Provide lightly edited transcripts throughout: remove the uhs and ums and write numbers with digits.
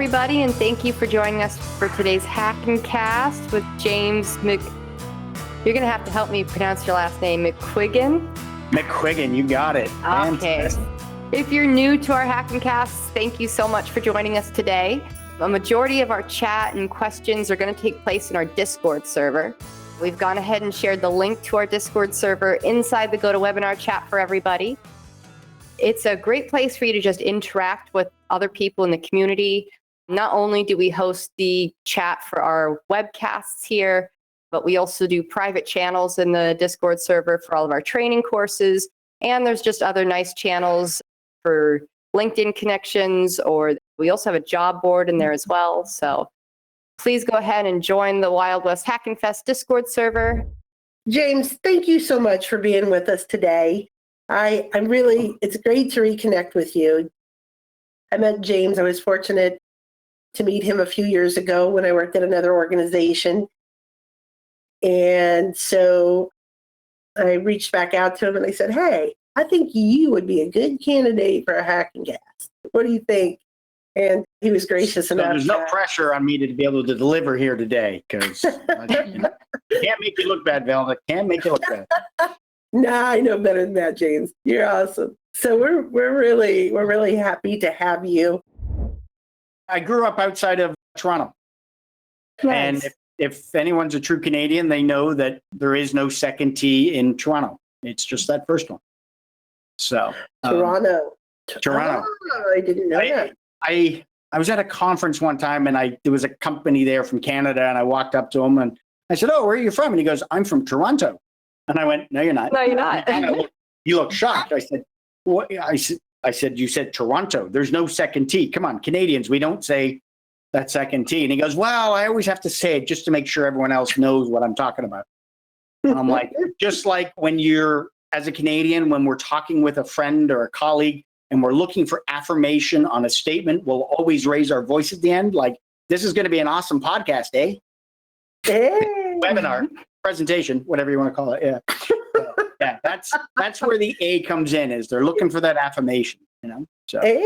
everybody, and thank you for joining us for today's Hackin Cast with James You're going to have to help me pronounce your last name, McQuiggan. McQuiggan, you got it. Okay. If you're new to our Hackin Casts, thank you so much for joining us today. A majority of our chat and questions are going to take place in our Discord server. We've gone ahead and shared the link to our Discord server inside the GoToWebinar chat for everybody. It's a great place for you to just interact with other people in the community. Not only do we host the chat for our webcasts here, but we also do private channels in the Discord server for all of our training courses. And there's just other nice channels for LinkedIn connections, or we also have a job board in there as well. So please go ahead and join the Wild West Hackin Fest Discord server. James, thank you so much for being with us today. It's great to reconnect with you. I met James. I was fortunate to meet him a few years ago when I worked at another organization. And so I reached back out to him and I said, hey, I think you would be a good candidate for a Hackin Cast. What do you think? And he was gracious enough. There's no pressure on me to be able to deliver here today because can't make you look bad, Velvet. Can't make you look bad. Nah, I know better than that, James. You're awesome. So we're really happy to have you. I grew up outside of Toronto. Nice. And if anyone's a true Canadian, they know that there is no second T in Toronto. It's just that first one. So Toronto. Toronto. Oh, I didn't know that. I was at a conference one time and there was a company there from Canada and I walked up to him and I said, oh, where are you from? And he goes, I'm from Toronto. And I went, no, you're not. No, you're not. You look shocked. I said, what? I said, you said Toronto. There's no second T. Come on, Canadians, we don't say that second T. And he goes, well, I always have to say it just to make sure everyone else knows what I'm talking about. And I'm like, just like when you're, as a Canadian, when we're talking with a friend or a colleague and we're looking for affirmation on a statement, we'll always raise our voice at the end. Like, this is going to be an awesome podcast, eh? Hey. Webinar, presentation, whatever you want to call it. Yeah. Yeah, that's where the A comes in, is they're looking for that affirmation, you know? So A?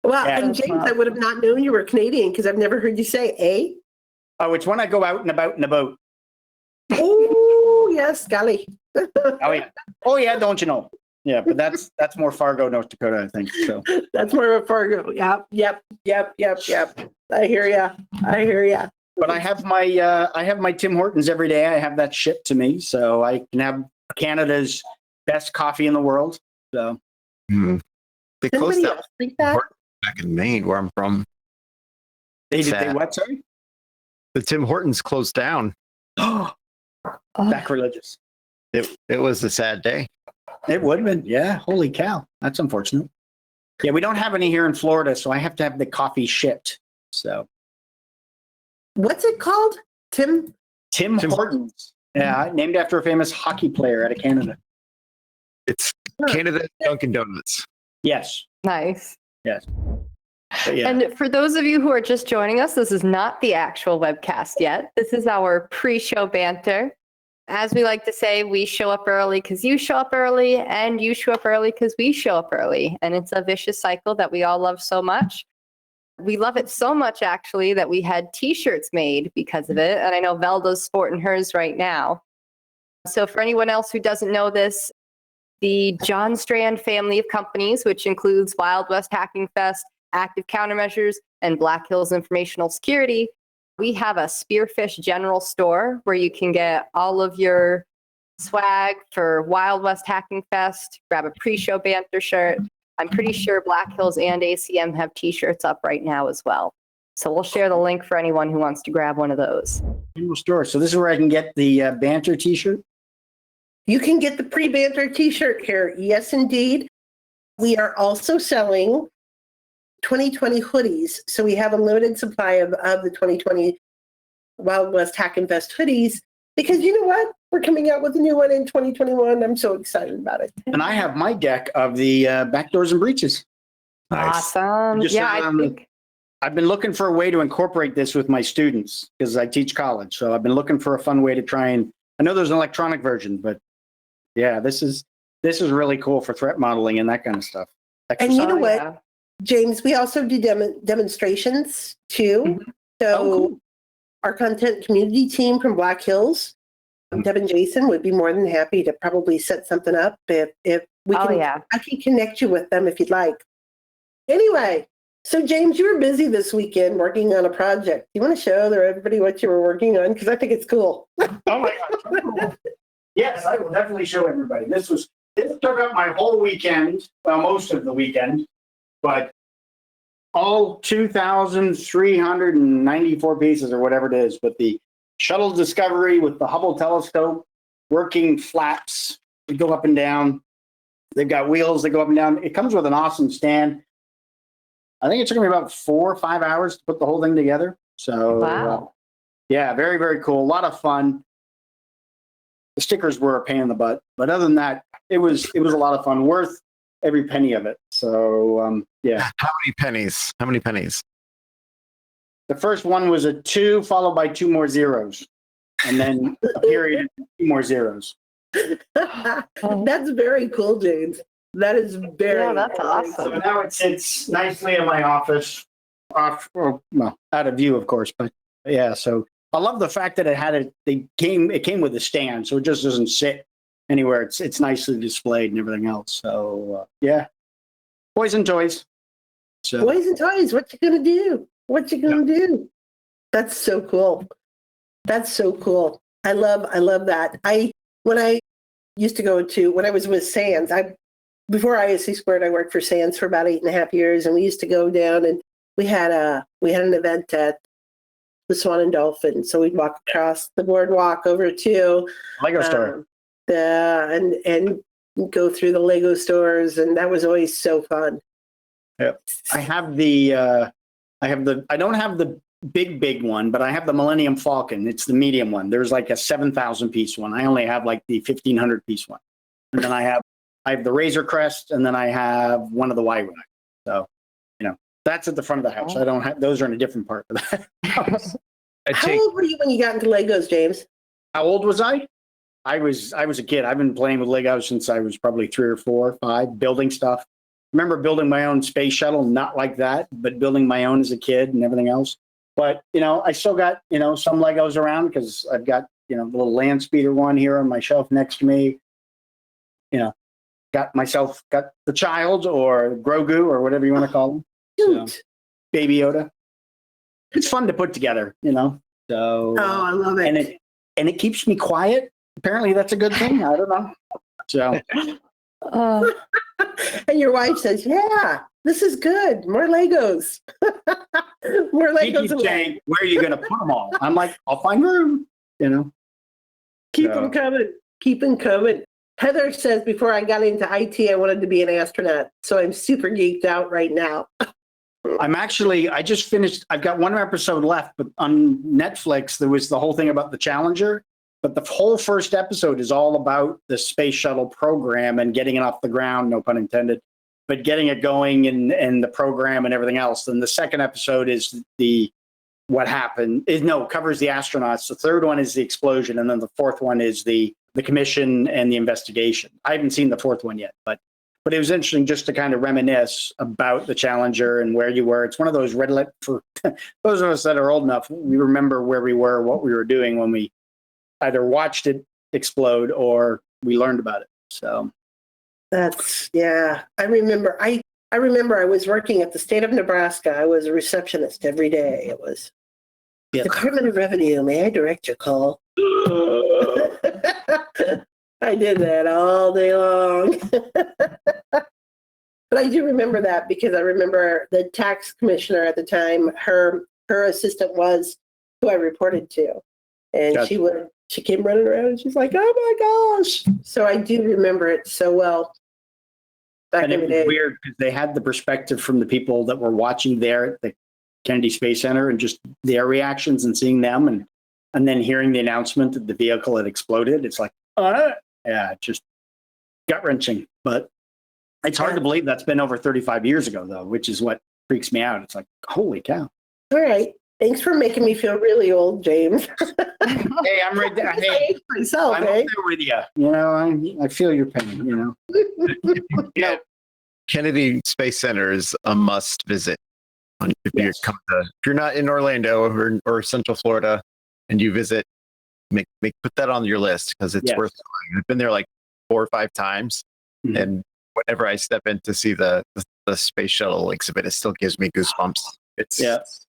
Well, Yeah. and James, I would have not known you were Canadian because I've never heard you say A. Oh, it's when I go out and about in a boat. Oh, yes, golly. Oh yeah, don't you know? Yeah, but that's more Fargo, North Dakota, I think. So That's more of a Fargo. Yep. I hear ya. but I have my Tim Hortons every day. I have that shipped to me, so I can have Canada's best coffee in the world. So They closed Anybody down else think that? back in Maine, where I'm from. they Sad. what? Sorry. The Tim Hortons closed down. Oh, sacrilegious. It was a sad day. It would have been. Yeah. Holy cow. That's unfortunate. Yeah, we don't have any here in Florida, so I have to have the coffee shipped. So What's it called? Tim Hortons. Yeah, named after a famous hockey player out of Canada. It's Canada Dunkin' Donuts. Yes. Nice. Yes. But yeah. And for those of you who are just joining us, this is not the actual webcast yet. This is our pre-show banter. As we like to say, we show up early because you show up early, and you show up early because we show up early. And it's a vicious cycle that we all love so much. We love it so much, actually, that we had T-shirts made because of it. And I know Velda's sporting hers right now. So for anyone else who doesn't know this, the John Strand family of companies, which includes Wild West Hackin Fest, Active Countermeasures, and Black Hills Informational Security, we have a Spearfish general store where you can get all of your swag for Wild West Hackin Fest, grab a pre-show banter shirt. I'm pretty sure Black Hills and ACM have T-shirts up right now as well. So we'll share the link for anyone who wants to grab one of those. Store. So this is where I can get the banter T-shirt. You can get the pre-banter T-shirt here. Yes, indeed. We are also selling 2020 hoodies. So we have a limited supply of the 2020 Wild West Hackin Fest hoodies because you know what? We're coming out with a new one in 2021. I'm so excited about it. And I have my deck of the backdoors and breeches. Nice. Awesome. Just, Yeah, I think I've been looking for a way to incorporate this with my students because I teach college. So I've been looking for a fun way to try and, I know there's an electronic version, but yeah, this is really cool for threat modeling and that kind of stuff. And you know Oh, what? yeah. James, we also do demonstrations too. Mhm. So Oh, cool. our content community team from Black Hills, Deb and Jason would be more than happy to probably set something up if we Oh, can. yeah. I can connect you with them if you'd like. Anyway, so James, you were busy this weekend working on a project. You want to show everybody what you were working on? Because I think it's cool. Oh my God. Yes, I will definitely show everybody. This took up my whole weekend, well, most of the weekend, but all 2,394 pieces or whatever it is, but the shuttle Discovery with the Hubble telescope, working flaps, they go up and down. They've got wheels that go up and down. It comes with an awesome stand. I think it took me about 4 or 5 hours to put the whole thing together. So, Wow. yeah, very, very cool. A lot of fun. The stickers were a pain in the butt, but other than that, it was a lot of fun, worth every penny of it. So, yeah. How many pennies? How many pennies? The first one was a 2 followed by 2 more zeros, and then a period, 2 more zeros. That's very cool, James. That is very Yeah, that's very awesome. So now it sits nicely in my office, out of view, of course. But yeah, so I love the fact that it came with a stand, so it just doesn't sit anywhere. It's nicely displayed and everything else. So yeah, boys and toys. So Boys and toys, what you gonna do? What you gonna do? That's so cool. That's so cool. I love that. When I was with Sands, before ISC Squared, I worked for Sands for about 8.5 years, and we used to go down and we had an event at the Swan and Dolphin. So we'd walk across the boardwalk over to Lego store. and go through the Lego stores, and that was always so fun. Yep. I don't have the big one, but I have the Millennium Falcon. It's the medium one. There's like a 7,000 piece one. I only have like the 1,500 piece one. And then I have the Razor Crest, and then I have one of the Y-Wing. So, that's at the front of the house. I don't have, those are in a different part of the house. How old were you when you got into Legos, James? How old was I? I was a kid. I've been playing with Legos since I was probably 3 or 4 or 5, building stuff. Remember building my own space shuttle, not like that, but building my own as a kid and everything else. But, I still got, some Legos around because I've got, the little land speeder one here on my shelf next to me. Got the child or Grogu or whatever you want to call him. So, Baby Yoda. It's fun to put together, So. Oh, I love it. And it keeps me quiet. Apparently that's a good thing. I don't know. So. And your wife says, "Yeah, this is good. More Legos. More He Legos." keeps saying, "Where are you going to put them all?" I'm like, "I'll find room." Keep them coming. Keep them coming. Heather says, before I got into IT, I wanted to be an astronaut. So I'm super geeked out right now. I just finished, I've got 1 episode left, but on Netflix, there was the whole thing about the Challenger. But the whole first episode is all about the space shuttle program and getting it off the ground, no pun intended, but getting it going and the program and everything else. Then the second episode is covers the astronauts. The third one is the explosion. And then the fourth one is the commission and the investigation. I haven't seen the fourth one yet, but it was interesting just to kind of reminisce about the Challenger and where you were. It's one of those for those of us that are old enough, we remember where we were, what we were doing when we either watched it explode or we learned about it. So I remember I was working at the state of Nebraska. I was a receptionist every day. It was Department of Revenue. May I direct your call? I did that all day long. But I do remember that because I remember the tax commissioner at the time, her assistant was who I reported to. And Gotcha. she came running around and she's like, "Oh my gosh." So I do remember it so well. And it was weird because they had the perspective from the people that were watching there at the Kennedy Space Center and just their reactions and seeing them and then hearing the announcement that the vehicle had exploded. It's like, just gut wrenching. But it's hard to believe that's been over 35 years ago, though, which is what freaks me out. It's like, holy cow. All right. Thanks for making me feel really old, James. Hey, I'm right there. Hey, myself, I'm up there with you. I feel your pain, Kennedy Space Center is a must visit. If you're not in Orlando or Central Florida and you visit, put that on your list because it's worth going. I've been there like 4 or 5 times, and whenever I step in to see the space shuttle exhibit, it still gives me goosebumps.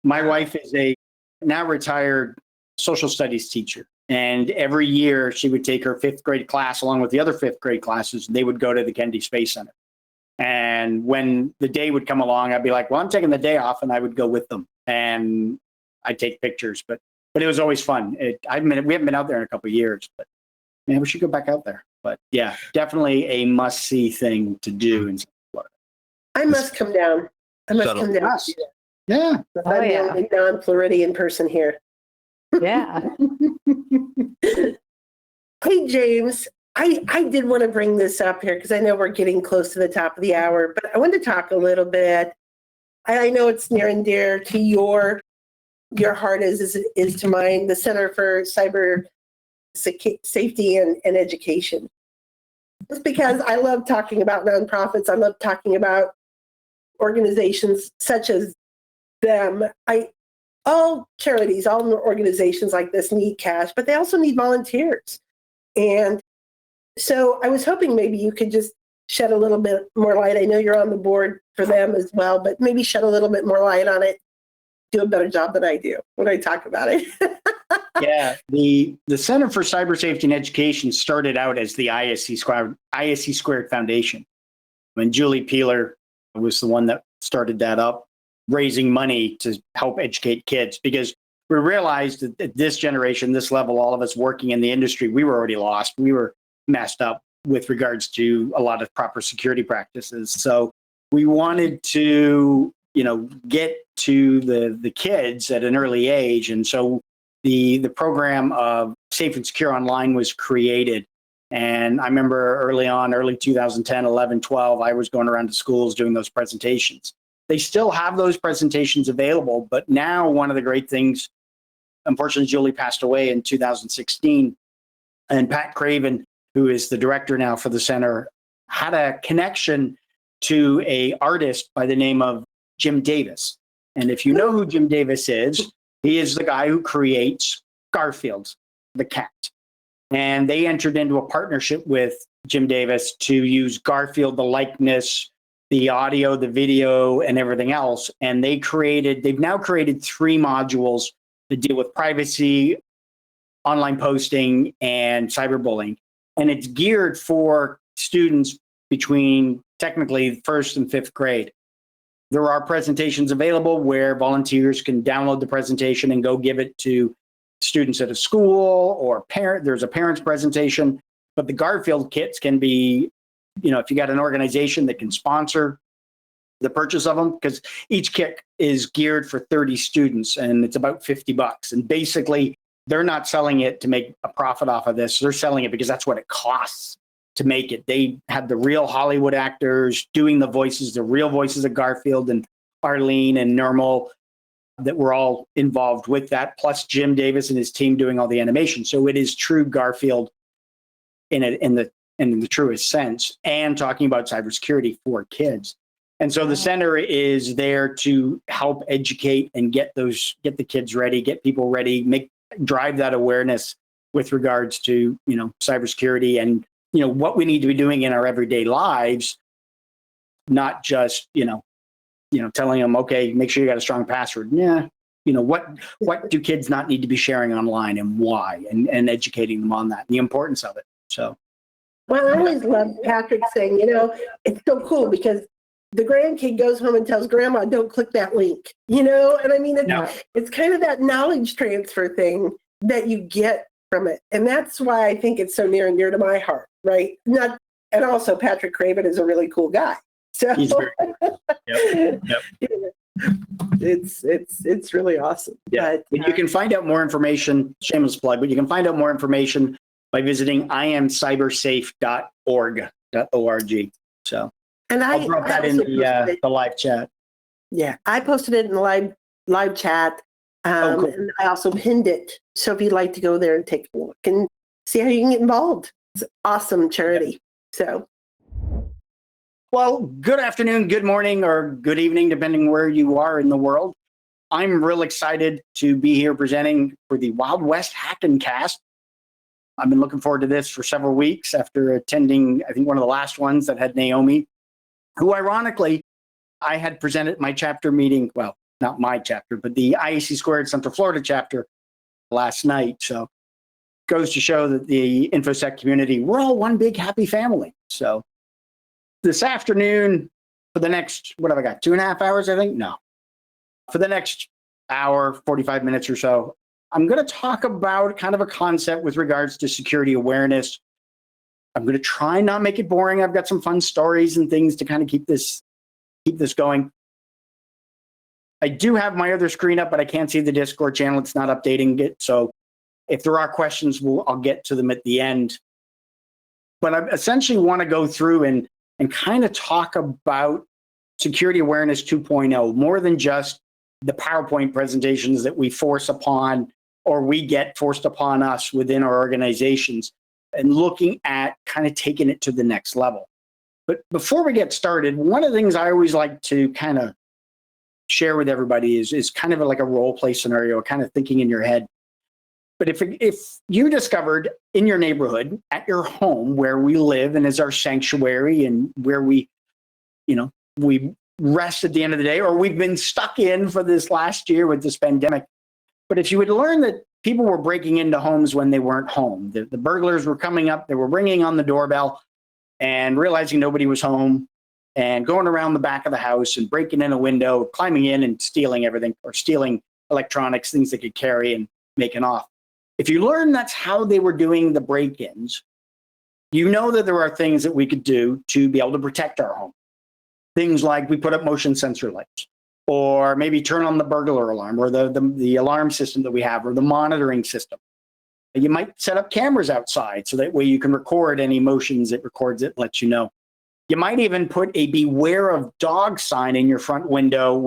My wife is a now retired social studies teacher, and every year she would take her 5th grade class along with the other 5th grade classes. They would go to the Kennedy Space Center. And when the day would come along, I'd be like, well, I'm taking the day off, and I would go with them and I'd take pictures, but it was always fun. We haven't been out there in a couple of years, but man, we should go back out there. But yeah, definitely a must see thing to do in Florida. I must come down. I must come down. Yeah. I'm the only non-Floridian person here. Yeah. Hey, James, I did want to bring this up here because I know we're getting close to the top of the hour, but I wanted to talk a little bit. I know it's near and dear to your heart is to mine, the Center for Cyber Safety and Education. Just because I love talking about nonprofits, I love talking about organizations such as them. All charities, all organizations like this need cash, but they also need volunteers. And so I was hoping maybe you could just shed a little bit more light. I know you're on the board for them as well, but maybe shed a little bit more light on it. Do a better job than I do when I talk about it. Yeah, the Center for Cyber Safety and Education started out as the ISC Squared Foundation. When Julie Peeler was the one that started that up, raising money to help educate kids, because we realized that at this generation, this level, all of us working in the industry, we were already lost. We were messed up with regards to a lot of proper security practices. So we wanted to, get to the kids at an early age. And so the program of Safe and Secure Online was created. And I remember early 2010, 11, 12, I was going around to schools doing those presentations. They still have those presentations available, but now one of the great things, unfortunately, Julie passed away in 2016, and Pat Craven, who is the director now for the center, had a connection to an artist by the name of Jim Davis. And if you know who Jim Davis is, he is the guy who creates Garfield, the cat. And they entered into a partnership with Jim Davis to use Garfield, the likeness, the audio, the video, and everything else. And they've now created 3 modules that deal with privacy, online posting, and cyberbullying. And it's geared for students between technically 1st and 5th grade. There are presentations available where volunteers can download the presentation and go give it to students at a school or there's a parent's presentation. But the Garfield kits can be, if you got an organization that can sponsor the purchase of them, because each kit is geared for 30 students and it's about $50. And basically, they're not selling it to make a profit off of this. They're selling it because that's what it costs to make it. They have the real Hollywood actors doing the real voices of Garfield and Arlene and Normal that were all involved with that, plus Jim Davis and his team doing all the animation. So it is true Garfield in the truest sense, and talking about cybersecurity for kids. And so the center is there to help educate and get the kids ready, get people ready, drive that awareness with regards to, cybersecurity and, what we need to be doing in our everyday lives, not just, telling them, okay, make sure you got a strong password. Yeah. What do kids not need to be sharing online and why, and educating them on that, and the importance of it. So. Well, I always love Patrick saying, it's so cool because the grandkid goes home and tells grandma, don't click that link, and I mean, it's kind of that knowledge transfer thing that you get from it. And that's why I think it's so near and dear to my heart, right? And also Patrick Craven is a really cool guy. So He's very cool. Yep. It's really awesome. Yeah. But you can find out more information, shameless plug, but you can find out more information by visiting iamcybersafe.org. So, and I'll drop that in the live chat. Yeah, I posted it in the live chat. Cool. And I also pinned it. So if you'd like to go there and take a look and see how you can get involved, it's an awesome charity. So Well, good afternoon, good morning, or good evening, depending where you are in the world. I'm real excited to be here presenting for the Wild West Hackin cast. I've been looking forward to this for several weeks after attending, I think, one of the last ones that had Naomi, who ironically, I had presented my chapter meeting, well, not my chapter, but the IAC Squared Central Florida chapter last night. So goes to show that the InfoSec community, we're all one big happy family. So this afternoon, for the next, what have I got, 2.5 hours, I think? No. For the next hour, 45 minutes or so, I'm going to talk about kind of a concept with regards to security awareness. I'm going to try and not make it boring. I've got some fun stories and things to kind of keep this going. I do have my other screen up, but I can't see the Discord channel. It's not updating it. So if there are questions, I'll get to them at the end. But I essentially want to go through and kind of talk about security awareness 2.0, more than just the PowerPoint presentations that we force upon or we get forced upon us within our organizations, and looking at kind of taking it to the next level. But before we get started, one of the things I always like to kind of share with everybody is kind of like a role play scenario, kind of thinking in your head. But if you discovered in your neighborhood, at your home where we live and is our sanctuary and where we rest at the end of the day, or we've been stuck in for this last year with this pandemic. But if you would learn that people were breaking into homes when they weren't home, the burglars were coming up, they were ringing on the doorbell and realizing nobody was home and going around the back of the house and breaking in a window, climbing in and stealing everything, or stealing electronics, things they could carry and making off. If you learn that's how they were doing the break-ins, you know that there are things that we could do to be able to protect our home. Things like we put up motion sensor lights, or maybe turn on the burglar alarm, or the alarm system that we have, or the monitoring system. You might set up cameras outside so that way you can record any motions. It records it, lets you know. You might even put a beware of dog sign in your front window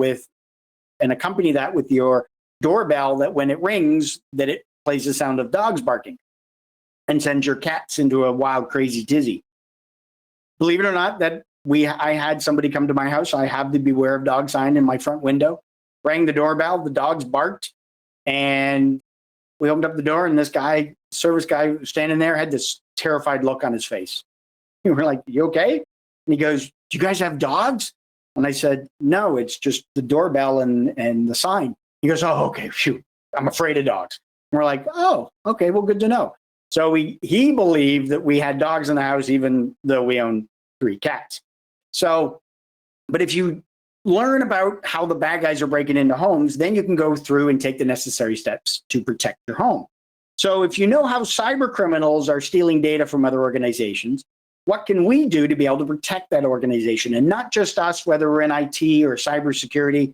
and accompany that with your doorbell, that when it rings, that it plays the sound of dogs barking and sends your cats into a wild, crazy tizzy. Believe it or not, that I had somebody come to my house. I have the beware of dog sign in my front window, rang the doorbell, the dogs barked, and we opened up the door, and this guy, service guy standing there, had this terrified look on his face. And we're like, "You okay?" And he goes, "Do you guys have dogs?" And I said, "No, it's just the doorbell and the sign." He goes, "Oh, okay, shoot, I'm afraid of dogs." And we're like, "Oh, okay, well, good to know." So he believed that we had dogs in the house, even though we own 3 cats. So, but if you learn about how the bad guys are breaking into homes, then you can go through and take the necessary steps to protect your home. So if you know how cyber criminals are stealing data from other organizations, what can we do to be able to protect that organization? And not just us, whether we're in IT or cybersecurity,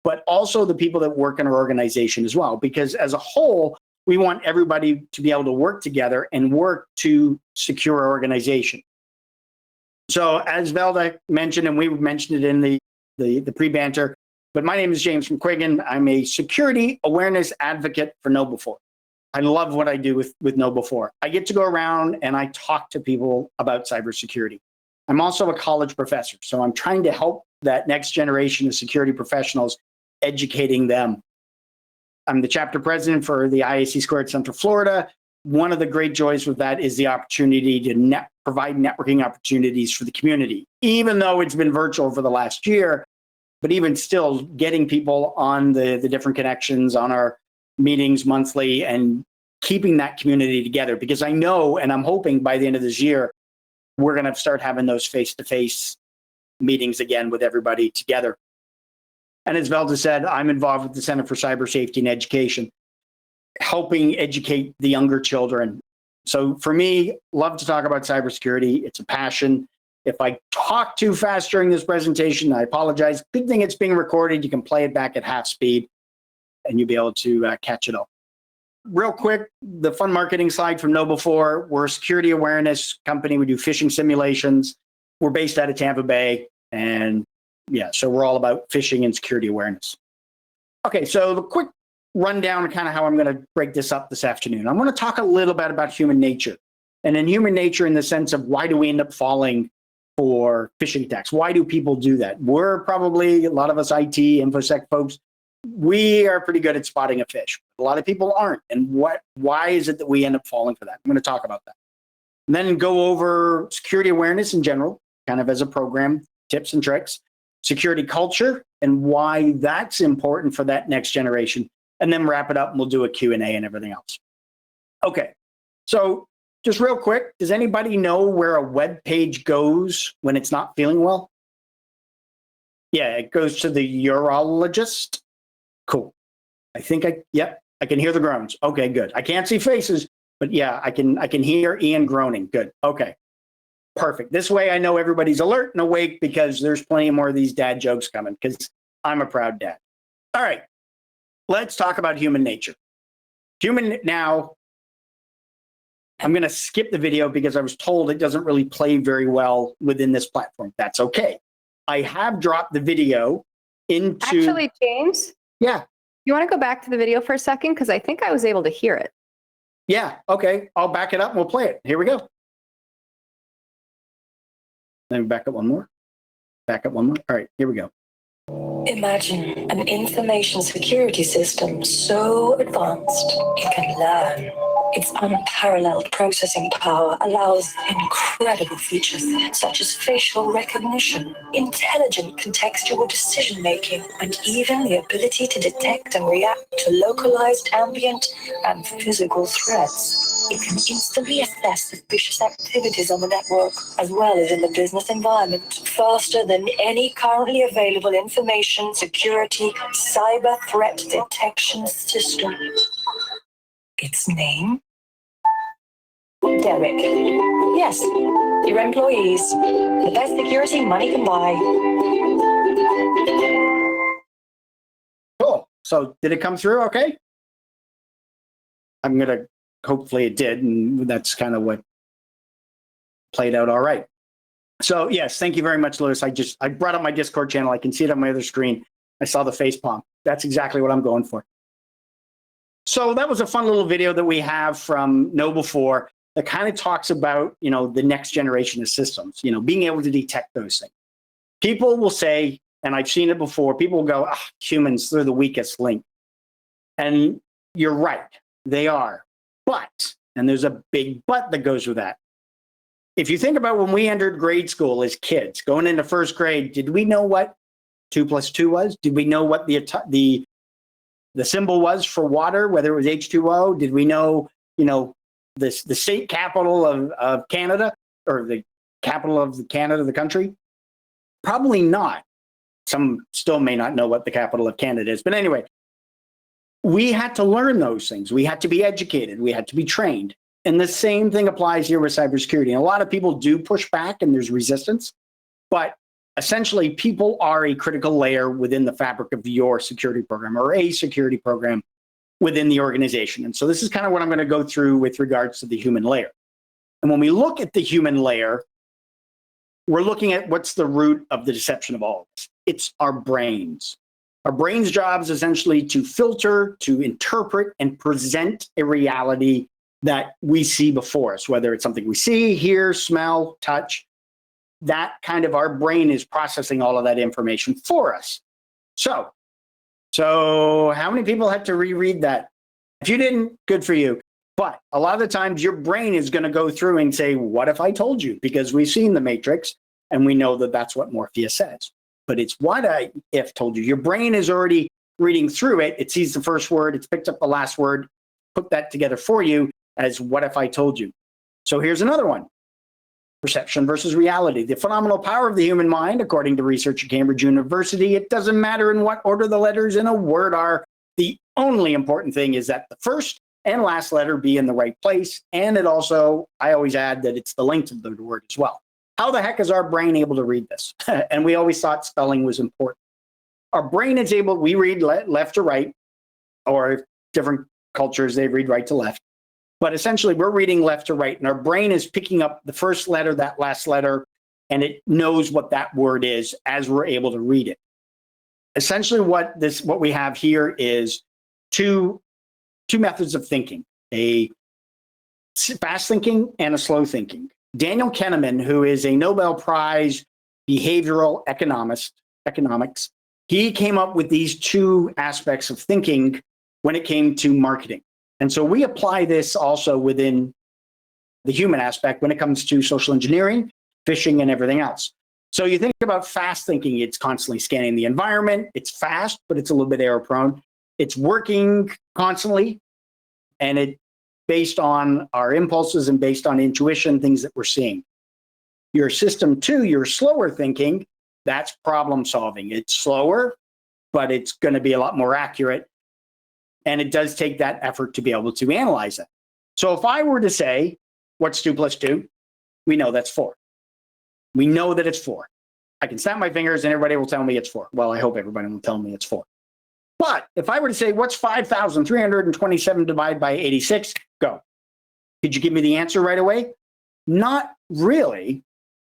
but also the people that work in our organization as well. Because as a whole, we want everybody to be able to work together and work to secure our organization. So as Velda mentioned, and we mentioned it in the pre-banter, but my name is James McQuiggan. I'm a security awareness advocate for KnowBe4. I love what I do with KnowBe4. I get to go around and I talk to people about cybersecurity. I'm also a college professor, so I'm trying to help that next generation of security professionals, educating them. I'm the chapter president for the IAC Squared Central Florida. One of the great joys with that is the opportunity to provide networking opportunities for the community, even though it's been virtual for the last year. But even still, getting people on the different connections on our meetings monthly and keeping that community together. Because I know, and I'm hoping by the end of this year, we're going to start having those face-to-face meetings again with everybody together. And as Velda said, I'm involved with the Center for Cyber Safety and Education, helping educate the younger children. So for me, love to talk about cybersecurity. It's a passion. If I talk too fast during this presentation, I apologize. Good thing it's being recorded. You can play it back at half speed and you'll be able to catch it all. Real quick, the fun marketing slide from KnowBe4. We're a security awareness company. We do phishing simulations. We're based out of Tampa Bay. And yeah, so we're all about phishing and security awareness. Okay, so the quick rundown of kind of how I'm going to break this up this afternoon. I'm going to talk a little bit about human nature. And in human nature in the sense of why do we end up falling for phishing attacks. Why do people do that? We're probably, a lot of us IT, InfoSec folks, we are pretty good at spotting a phish. A lot of people aren't. And why is it that we end up falling for that? I'm going to talk about that. And then go over security awareness in general, kind of as a program, tips and tricks, security culture, and why that's important for that next generation. And then wrap it up and we'll do a Q&A and everything else. Okay, so just real quick, does anybody know where a web page goes when it's not feeling well? Yeah, it goes to the urologist. Cool. I think yep, I can hear the groans. Okay, good. I can't see faces, but yeah, I can hear Ian groaning. Good. Okay, perfect. This way I know everybody's alert and awake because there's plenty more of these dad jokes coming because I'm a proud dad. All right, let's talk about human nature. Now, I'm going to skip the video because I was told it doesn't really play very well within this platform. That's okay. I have dropped the video into... Actually, James? Yeah. You want to go back to the video for a second? Because I think I was able to hear it. Yeah, okay. I'll back it up and we'll play it. Here we go. Let me back up one more. Back up one more. All right, here we go. Imagine an information security system so advanced it can learn. Its unparalleled processing power allows incredible features such as facial recognition, intelligent contextual decision-making, and even the ability to detect and react to localized ambient and physical threats. It can instantly assess suspicious activities on the network, as well as in the business environment, faster than any currently available information security cyber threat detection system. Its name? Derek. Yes, your employees. The best security money can buy. Cool. So did it come through okay? I'm going to, hopefully it did, and that's kind of what played out all right. So yes, thank you very much, Lewis. I brought up my Discord channel. I can see it on my other screen. I saw the face palm. That's exactly what I'm going for. So that was a fun little video that we have from KnowBe4 that kind of talks about, the next generation of systems, being able to detect those things. People will say, and I've seen it before, people will go, humans, they're the weakest link. And you're right, they are. But, and there's a big but that goes with that. If you think about when we entered grade school as kids, going into first grade, did we know what 2 + 2 was? Did we know what the symbol was for water, whether it was H2O? Did we know, the state capital of Canada, or the capital of Canada, the country? Probably not. Some still may not know what the capital of Canada is. But anyway, we had to learn those things. We had to be educated. We had to be trained. And the same thing applies here with cybersecurity. And a lot of people do push back and there's resistance. But essentially, people are a critical layer within the fabric of your security program, or a security program within the organization. And so this is kind of what I'm going to go through with regards to the human layer. And when we look at the human layer, we're looking at what's the root of the deception of all of this. It's our brains. Our brain's job is essentially to filter, to interpret, and present a reality that we see before us, whether it's something we see, hear, smell, touch. That kind of, our brain is processing all of that information for us. So how many people had to reread that? If you didn't, good for you. But a lot of the times your brain is going to go through and say, what if I told you? Because we've seen the Matrix and we know that that's what Morpheus says. But it's what if told you. Your brain is already reading through it. It sees the first word. It's picked up the last word, put that together for you as what if I told you. So here's another one. Perception versus reality. The phenomenal power of the human mind, according to research at Cambridge University, it doesn't matter in what order the letters in a word are. The only important thing is that the first and last letter be in the right place. And it also, I always add that it's the length of the word as well. How the heck is our brain able to read this? And we always thought spelling was important. Our brain is able, we read left to right, or different cultures, they read right to left. But essentially, we're reading left to right, and our brain is picking up the first letter, that last letter, and it knows what that word is as we're able to read it. Essentially, what we have here is two methods of thinking: a fast thinking and a slow thinking. Daniel Kahneman, who is a Nobel Prize behavioral economics, he came up with these two aspects of thinking when it came to marketing. And so we apply this also within the human aspect when it comes to social engineering, phishing, and everything else. So you think about fast thinking, it's constantly scanning the environment. It's fast, but it's a little bit error prone. It's working constantly, and it based on our impulses and based on intuition, things that we're seeing. Your system two, your slower thinking, that's problem solving. It's slower, but it's going to be a lot more accurate. And it does take that effort to be able to analyze it. So if I were to say, what's 2 plus 2? We know that's 4. We know that it's 4. I can snap my fingers and everybody will tell me it's 4. Well, I hope everybody will tell me it's 4. But if I were to say, what's 5,327 divided by 86? Go. Could you give me the answer right away? Not really,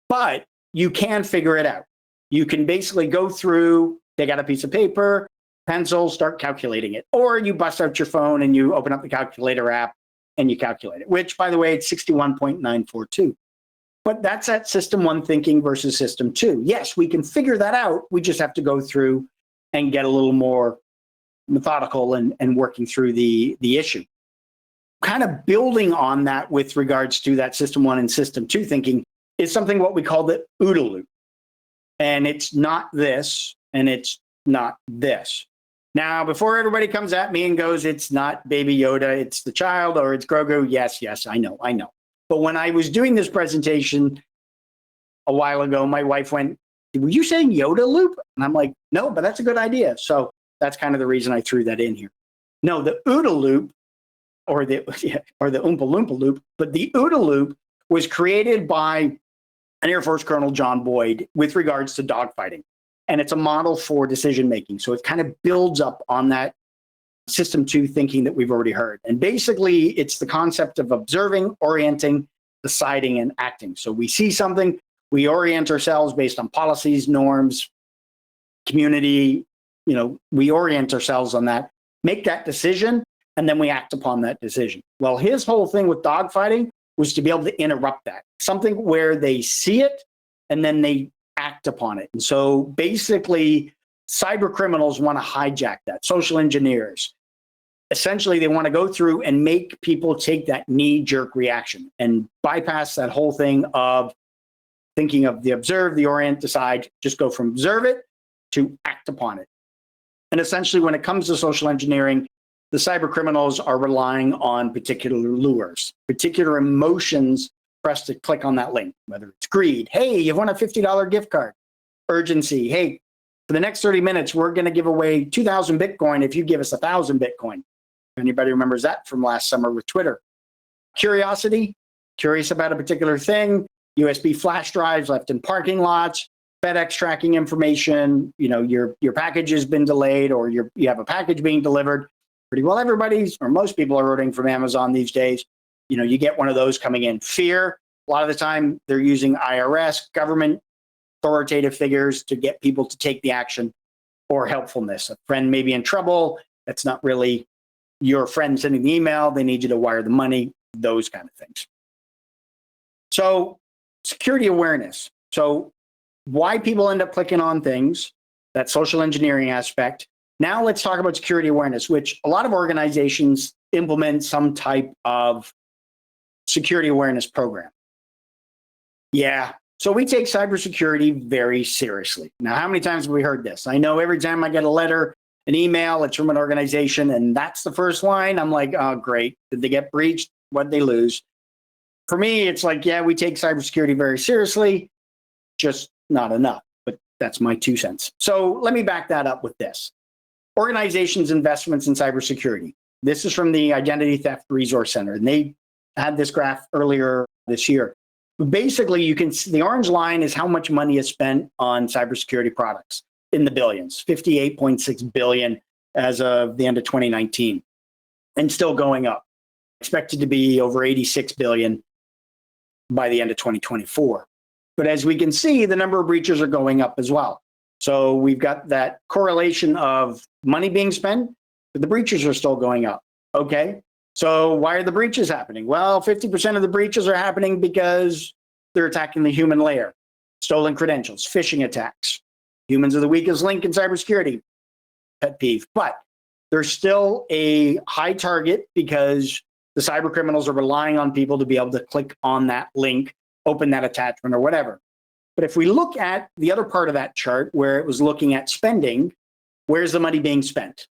but you can figure it out. You can basically go through, take out a piece of paper, pencil, start calculating it. Or you bust out your phone and you open up the calculator app and you calculate it, which, by the way, it's 61.942. But that's that system one thinking versus system two. Yes, we can figure that out. We just have to go through and get a little more methodical and working through the issue. Kind of building on that with regards to that system one and system two thinking is something what we call the OODA Loop. And it's not this, and it's not this. Now, before everybody comes at me and goes, it's not Baby Yoda, it's the child, or it's Grogu. Yes, I know. But when I was doing this presentation a while ago, my wife went, were you saying Yoda Loop? And I'm like, no, but that's a good idea. So that's kind of the reason I threw that in here. No, the OODA Loop, or the Oompa Loompa Loop, but the OODA Loop was created by an Air Force Colonel John Boyd with regards to dogfighting. And it's a model for decision making. So it kind of builds up on that system two thinking that we've already heard. And basically, it's the concept of observing, orienting, deciding, and acting. So we see something, we orient ourselves based on policies, norms, community, we orient ourselves on that, make that decision, and then we act upon that decision. Well, his whole thing with dogfighting was to be able to interrupt that. Something where they see it and then they act upon it. And so basically, cyber criminals want to hijack that, social engineers. Essentially, they want to go through and make people take that knee-jerk reaction and bypass that whole thing of thinking of the observe, the orient, decide, just go from observe it to act upon it. And essentially, when it comes to social engineering, the cyber criminals are relying on particular lures, particular emotions for us to click on that link, whether it's greed. Hey, you've won a $50 gift card. Urgency. Hey, for the next 30 minutes, we're going to give away 2,000 Bitcoin if you give us 1,000 Bitcoin. Anybody remembers that from last summer with Twitter? Curiosity, curious about a particular thing, USB flash drives left in parking lots, FedEx tracking information, your package has been delayed or you have a package being delivered. Pretty well everybody's, or most people are ordering from Amazon these days. You get one of those coming in. Fear, a lot of the time they're using IRS, government, authoritative figures to get people to take the action, or helpfulness. A friend may be in trouble. That's not really your friend sending the email. They need you to wire the money, those kind of things. So security awareness. So why people end up clicking on things, that social engineering aspect. Now let's talk about security awareness, which a lot of organizations implement some type of security awareness program. Yeah. So we take cybersecurity very seriously. Now, how many times have we heard this? I know every time I get a letter, an email, it's from an organization, and that's the first line. I'm like, oh, great. Did they get breached? What'd they lose? For me, it's like, yeah, we take cybersecurity very seriously, just not enough. But that's my 2 cents. So let me back that up with this. Organizations' investments in cybersecurity. This is from the Identity Theft Resource Center, and they had this graph earlier this year. Basically, you can see the orange line is how much money is spent on cybersecurity products in the billions, 58.6 billion as of the end of 2019, and still going up. Expected to be over 86 billion by the end of 2024. But as we can see, the number of breaches are going up as well. So we've got that correlation of money being spent, but the breaches are still going up. Okay. So why are the breaches happening? Well, 50% of the breaches are happening because they're attacking the human layer. Stolen credentials, phishing attacks. Humans are the weakest link in cybersecurity. Pet peeve. But there's still a high target because the cyber criminals are relying on people to be able to click on that link, open that attachment or whatever. But if we look at the other part of that chart where it was looking at spending, where's the money being spent?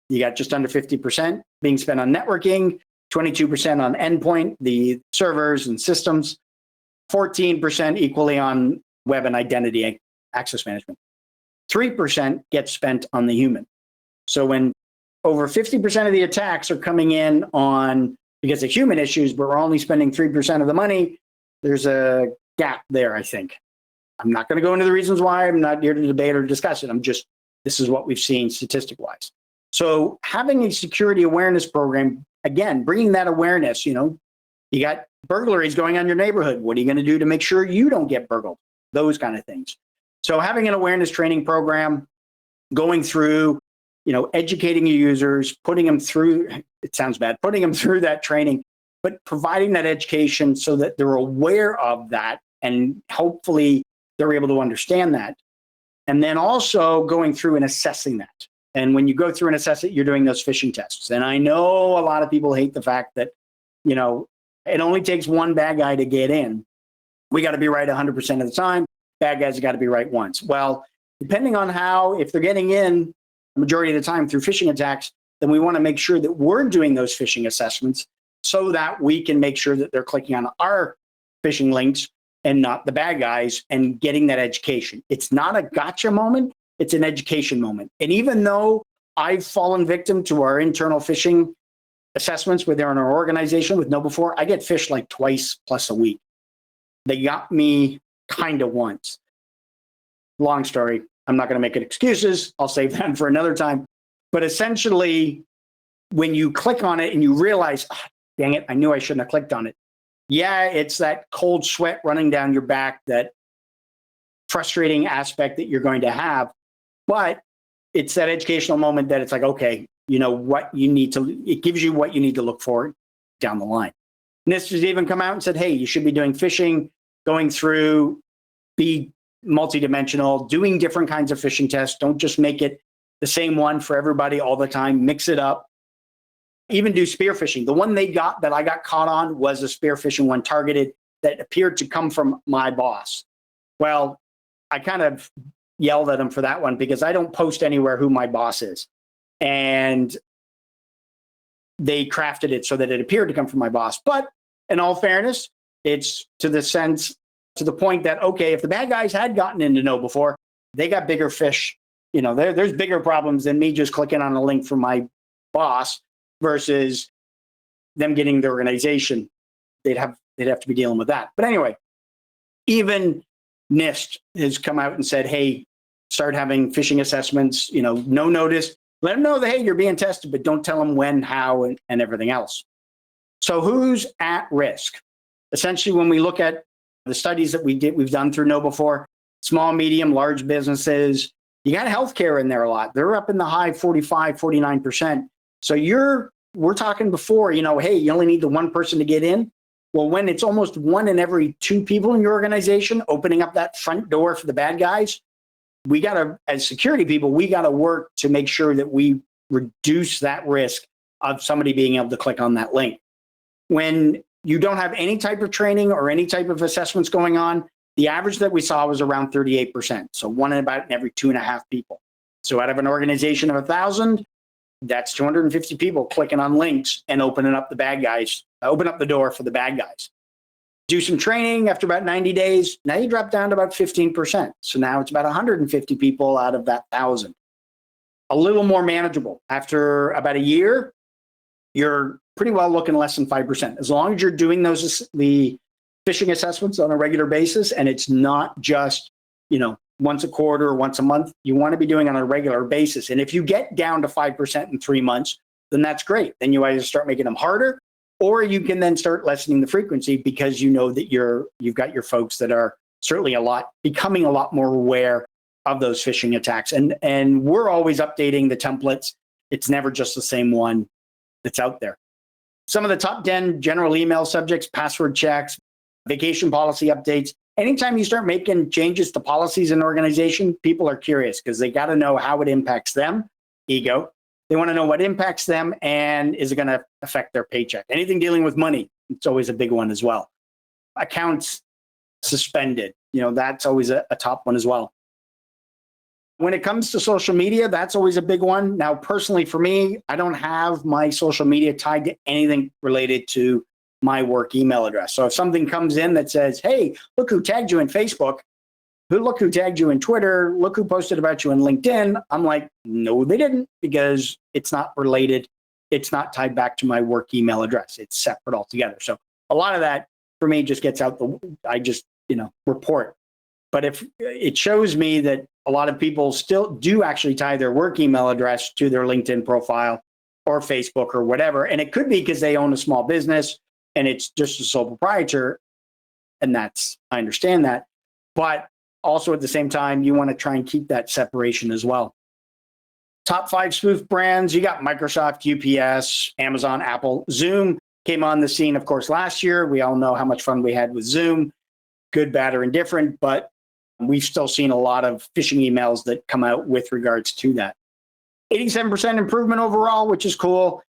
You got just under 50% being spent on networking, 22% on endpoint, the servers and systems, 14% equally on web and identity access management. 3% gets spent on the human. So when over 50% of the attacks are coming in on because of human issues, but we're only spending 3% of the money, there's a gap there, I think. I'm not going to go into the reasons why. I'm not here to debate or discuss it. This is what we've seen statistic-wise. So having a security awareness program, again, bringing that awareness, you got burglaries going on in your neighborhood. What are you going to do to make sure you don't get burgled? Those kind of things. So having an awareness training program, going through, educating your users, putting them through, it sounds bad, putting them through that training, but providing that education so that they're aware of that and hopefully they're able to understand that. And then also going through and assessing that. And when you go through and assess it, you're doing those phishing tests. And I know a lot of people hate the fact that, it only takes one bad guy to get in. We got to be right 100% of the time. Bad guys have got to be right once. Well, depending on if they're getting in the majority of the time through phishing attacks, then we want to make sure that we're doing those phishing assessments so that we can make sure that they're clicking on our phishing links and not the bad guys and getting that education. It's not a gotcha moment. It's an education moment. And even though I've fallen victim to our internal phishing assessments within our organization with KnowBe4, I get phished like twice plus a week. They got me kind of once. Long story. I'm not going to make it excuses. I'll save that for another time. But essentially, when you click on it and you realize, dang it, I knew I shouldn't have clicked on it. Yeah, it's that cold sweat running down your back, that frustrating aspect that you're going to have. But it's that educational moment that it's like, okay, what you need to, it gives you what you need to look for down the line. NIST has even come out and said, hey, you should be doing phishing, going through, be multidimensional, doing different kinds of phishing tests. Don't just make it the same one for everybody all the time. Mix it up. Even do spear phishing. The one that I got caught on was a spear phishing one targeted that appeared to come from my boss. Well, I kind of yelled at him for that one because I don't post anywhere who my boss is. And they crafted it so that it appeared to come from my boss. But in all fairness, it's to the point that, okay, if the bad guys had gotten in to KnowBe4, they got bigger fish. There's bigger problems than me just clicking on a link from my boss versus them getting the organization. They'd have to be dealing with that. But anyway, even NIST has come out and said, hey, start having phishing assessments, no notice. Let them know that, hey, you're being tested, but don't tell them when, how, and everything else. So who's at risk? Essentially, when we look at the studies that we've done through KnowBe4, small, medium, large businesses, you got healthcare in there a lot. They're up in the high 45, 49%. So we're talking before, hey, you only need the one person to get in. Well, when it's almost one in every two people in your organization opening up that front door for the bad guys, as security people, we got to work to make sure that we reduce that risk of somebody being able to click on that link. When you don't have any type of training or any type of assessments going on, the average that we saw was around 38%. So one in about every 2.5 people. So out of an organization of 1,000, that's 250 people clicking on links and opening up the door for the bad guys. Do some training after about 90 days. Now you drop down to about 15%. So now it's about 150 people out of that 1,000. A little more manageable. After about a year, you're pretty well looking less than 5%. As long as you're doing the phishing assessments on a regular basis, and it's not just, once a quarter or once a month, you want to be doing it on a regular basis. And if you get down to 5% in 3 months, then that's great. Then you either start making them harder, or you can then start lessening the frequency because you know that you've got your folks that are certainly becoming a lot more aware of those phishing attacks. And we're always updating the templates. It's never just the same one that's out there. Some of the top 10 general email subjects, password checks, vacation policy updates. Anytime you start making changes to policies in an organization, people are curious because they got to know how it impacts them, ego. They want to know what impacts them and is it going to affect their paycheck. Anything dealing with money, it's always a big one as well. Accounts suspended, that's always a top one as well. When it comes to social media, that's always a big one. Now, personally for me, I don't have my social media tied to anything related to my work email address. So if something comes in that says, hey, look who tagged you in Facebook, look who tagged you in Twitter, look who posted about you in LinkedIn, I'm like, no, they didn't, because it's not related. It's not tied back to my work email address. It's separate altogether. So a lot of that for me just gets out I just, report. But if it shows me that a lot of people still do actually tie their work email address to their LinkedIn profile or Facebook or whatever, and it could be because they own a small business and it's just a sole proprietor, and I understand that. But also at the same time, you want to try and keep that separation as well. Top 5 spoof brands, you got Microsoft, UPS, Amazon, Apple. Zoom came on the scene, of course, last year. We all know how much fun we had with Zoom, good, bad, or indifferent, but we've still seen a lot of phishing emails that come out with regards to that. 87% improvement overall, which is cool.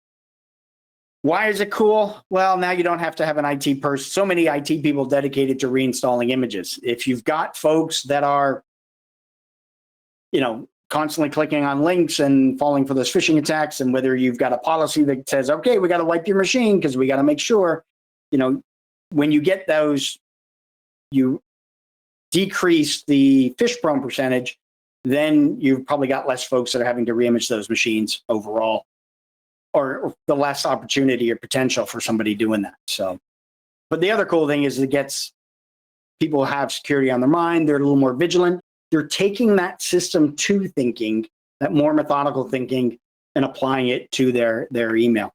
Why is it cool? Well, now you don't have to have an IT person. So many IT people dedicated to reinstalling images. If you've got folks that are, constantly clicking on links and falling for those phishing attacks, and whether you've got a policy that says, okay, we got to wipe your machine because we got to make sure, when you get those, you decrease the phish prone percentage, then you've probably got less folks that are having to reimage those machines overall, or the less opportunity or potential for somebody doing that. So, but the other cool thing is people have security on their mind. They're a little more vigilant. They're taking that system to thinking, that more methodical thinking, and applying it to their email.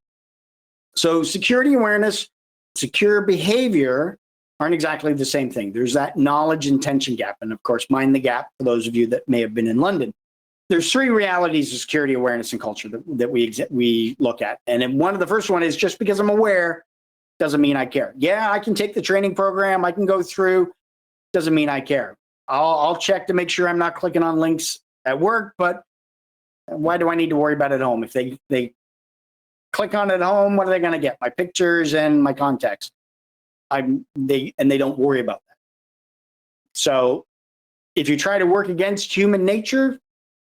So security awareness, secure behavior aren't exactly the same thing. There's that knowledge intention gap. And of course, mind the gap for those of you that may have been in London. There's 3 realities of security awareness and culture that we look at. And then the first one is, just because I'm aware doesn't mean I care. Yeah, I can take the training program, I can go through, doesn't mean I care. I'll check to make sure I'm not clicking on links at work, but why do I need to worry about it at home? If they click on it at home, what are they going to get? My pictures and my contacts. They don't worry about that. So if you try to work against human nature,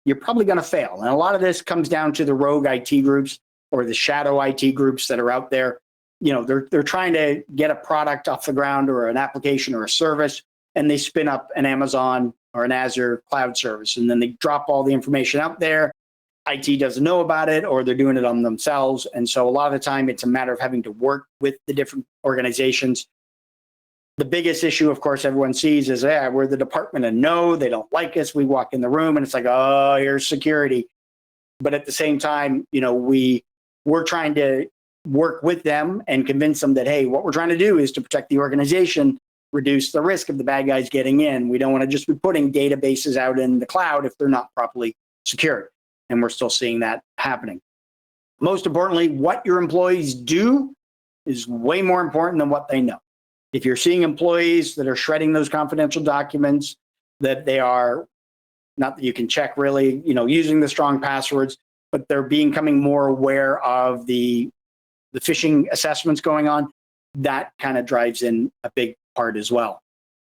you're probably going to fail. And a lot of this comes down to the rogue IT groups or the shadow IT groups that are out there. They're trying to get a product off the ground or an application or a service, and they spin up an Amazon or an Azure cloud service, and then they drop all the information out there. IT doesn't know about it, or they're doing it on themselves. And so a lot of the time, it's a matter of having to work with the different organizations. The biggest issue, of course, everyone sees is, we're the department, and no, they don't like us. We walk in the room and it's like, oh, here's security. But at the same time, we're trying to work with them and convince them that, hey, what we're trying to do is to protect the organization, reduce the risk of the bad guys getting in. We don't want to just be putting databases out in the cloud if they're not properly secured. And we're still seeing that happening. Most importantly, what your employees do is way more important than what they know. If you're seeing employees that are shredding those confidential documents, that they are, not that you can check really, using the strong passwords, but they're becoming more aware of the phishing assessments going on, that kind of drives in a big part as well.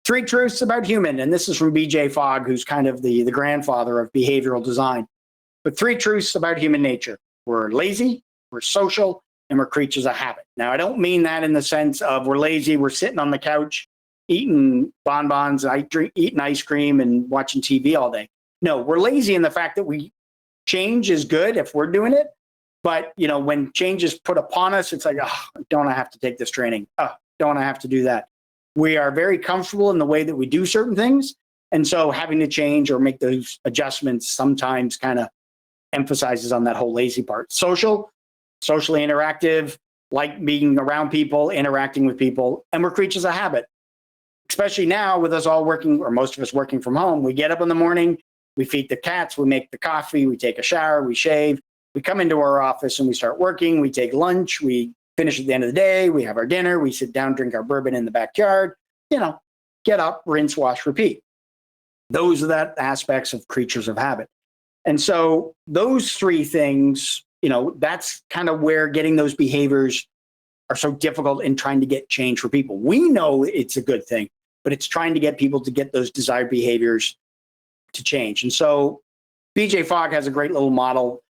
3 truths about human, and this is from BJ Fogg, who's kind of the grandfather of behavioral design. But 3 truths about human nature. We're lazy, we're social, and we're creatures of habit. Now, I don't mean that in the sense of we're lazy, we're sitting on the couch eating bonbons, eating ice cream and watching TV all day. No, we're lazy in the fact that change is good if we're doing it. But, when change is put upon us, it's like, don't I have to take this training? Don't I have to do that? We are very comfortable in the way that we do certain things. And so having to change or make those adjustments sometimes kind of emphasizes on that whole lazy part. Socially interactive, like being around people, interacting with people, and we're creatures of habit. Especially now with us all working, or most of us working from home, we get up in the morning, we feed the cats, we make the coffee, we take a shower, we shave, we come into our office and we start working, we take lunch, we finish at the end of the day, we have our dinner, we sit down, drink our bourbon in the backyard, get up, rinse, wash, repeat. Those are the aspects of creatures of habit. And so those three things, that's kind of where getting those behaviors are so difficult in trying to get change for people. We know it's a good thing, but it's trying to get people to get those desired behaviors to change. And so BJ Fogg has a great little model,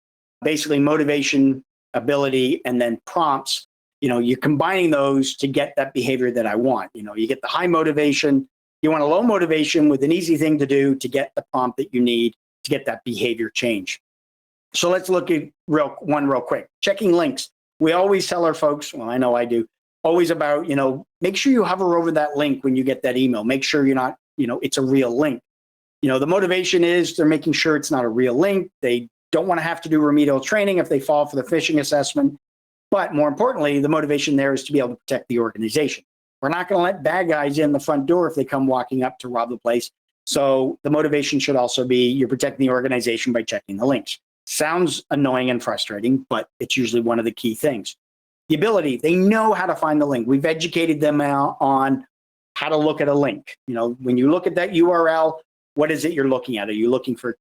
basically motivation, ability, and then prompts. You're combining those to get that behavior that I want. You get the high motivation, you want a low motivation with an easy thing to do to get the prompt that you need to get that behavior change. So let's look at one real quick. Checking links. We always tell our folks, well, I know I do, always about, make sure you hover over that link when you get that email. Make sure you're not, it's a real link. The motivation is they're making sure it's not a real link. They don't want to have to do remedial training if they fall for the phishing assessment. But more importantly, the motivation there is to be able to protect the organization. We're not going to let bad guys in the front door if they come walking up to rob the place. So the motivation should also be you're protecting the organization by checking the links. Sounds annoying and frustrating, but it's usually one of the key things. The ability, they know how to find the link. We've educated them on how to look at a link. When you look at that URL, what is it you're looking at? Are you looking for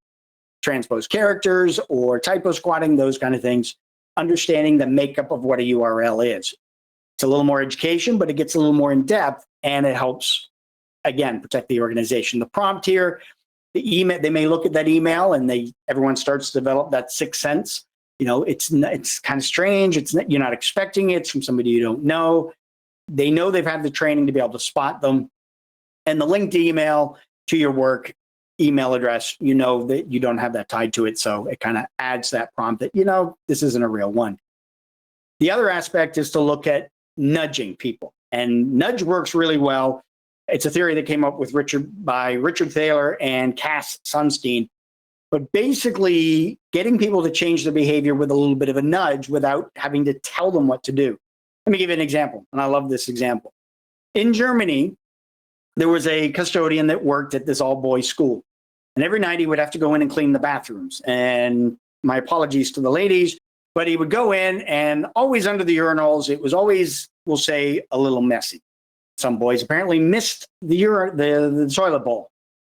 transposed characters or typo squatting, those kind of things? Understanding the makeup of what a URL is. It's a little more education, but it gets a little more in depth, and it helps, again, protect the organization. The prompt here, the email, they may look at that email and everyone starts to develop that sixth sense. It's kind of strange. You're not expecting it. It's from somebody you don't know. They know they've had the training to be able to spot them. And the linked email to your work email address, that you don't have that tied to it. So it kind of adds that prompt that, this isn't a real one. The other aspect is to look at nudging people. And nudge works really well. It's a theory that came up with by Richard Thaler and Cass Sunstein. But basically getting people to change their behavior with a little bit of a nudge without having to tell them what to do. Let me give you an example. And I love this example. In Germany, there was a custodian that worked at this all-boys school. And every night he would have to go in and clean the bathrooms. And my apologies to the ladies, but he would go in and always under the urinals, it was always, we'll say, a little messy. Some boys apparently missed the toilet bowl.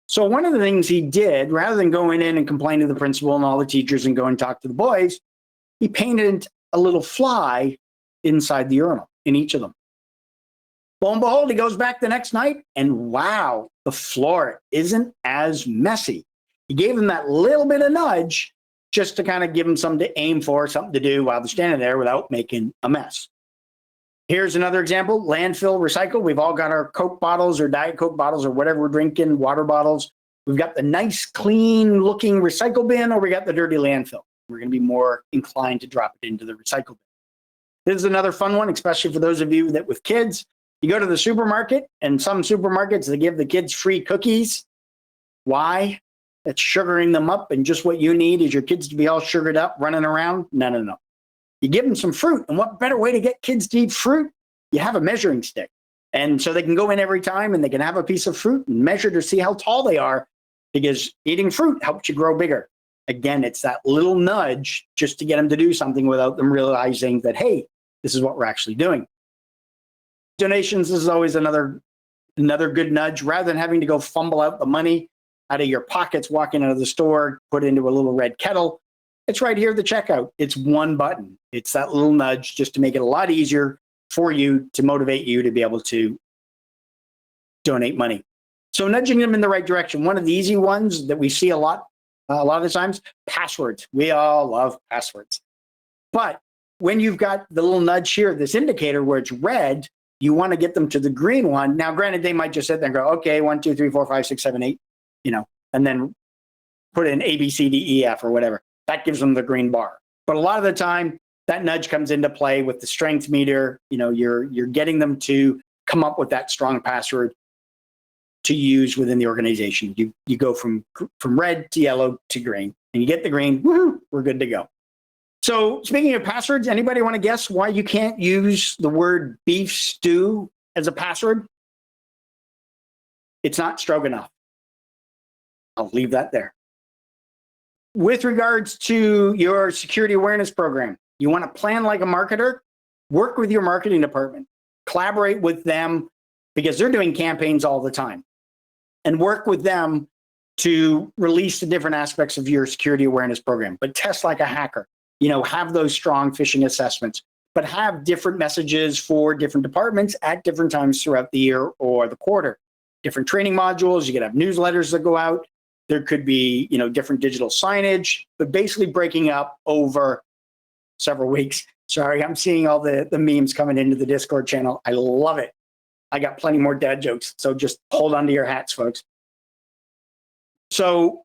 So one of the things he did, rather than going in and complain to the principal and all the teachers and go and talk to the boys, he painted a little fly inside the urinal in each of them. Lo and behold, he goes back the next night and wow, the floor isn't as messy. He gave him that little bit of nudge just to kind of give him something to aim for, something to do while they're standing there without making a mess. Here's another example, landfill, recycle. We've all got our Coke bottles or Diet Coke bottles or whatever we're drinking, water bottles. We've got the nice, clean looking recycle bin, or we got the dirty landfill. We're going to be more inclined to drop it into the recycle bin. This is another fun one, especially for those of you that with kids. You go to the supermarket, and some supermarkets, they give the kids free cookies. Why? It's sugaring them up, and just what you need is your kids to be all sugared up, running around. No. You give them some fruit, and what better way to get kids to eat fruit? You have a measuring stick. And so they can go in every time, and they can have a piece of fruit and measure to see how tall they are, because eating fruit helps you grow bigger. Again, it's that little nudge just to get them to do something without them realizing that, hey, this is what we're actually doing. Donations is always another good nudge. Rather than having to go fumble out the money out of your pockets walking out of the store, put it into a little red kettle, it's right here at the checkout. It's one button. It's that little nudge just to make it a lot easier for you, to motivate you to be able to donate money. So nudging them in the right direction. One of the easy ones that we see a lot of the times, passwords. We all love passwords. But when you've got the little nudge here, this indicator where it's red, you want to get them to the green one. Now, granted, they might just sit there and go, okay, 1, 2, 3, 4, 5, 6, 7, 8, and then put in A, B, C, D, E, F, or whatever. That gives them the green bar. But a lot of the time, that nudge comes into play with the strength meter. You're getting them to come up with that strong password to use within the organization. You go from red to yellow to green, and you get the green, woohoo, we're good to go. So speaking of passwords, anybody want to guess why you can't use the word beef stew as a password? It's not stroganoff. I'll leave that there. With regards to your security awareness program, you want to plan like a marketer, work with your marketing department, collaborate with them because they're doing campaigns all the time, and work with them to release the different aspects of your security awareness program. But test like a hacker, have those strong phishing assessments, but have different messages for different departments at different times throughout the year or the quarter. Different training modules, you could have newsletters that go out. There could be, different digital signage, but basically breaking up over several weeks. Sorry, I'm seeing all the memes coming into the Discord channel. I love it. I got plenty more dad jokes, so just hold on to your hats, folks. So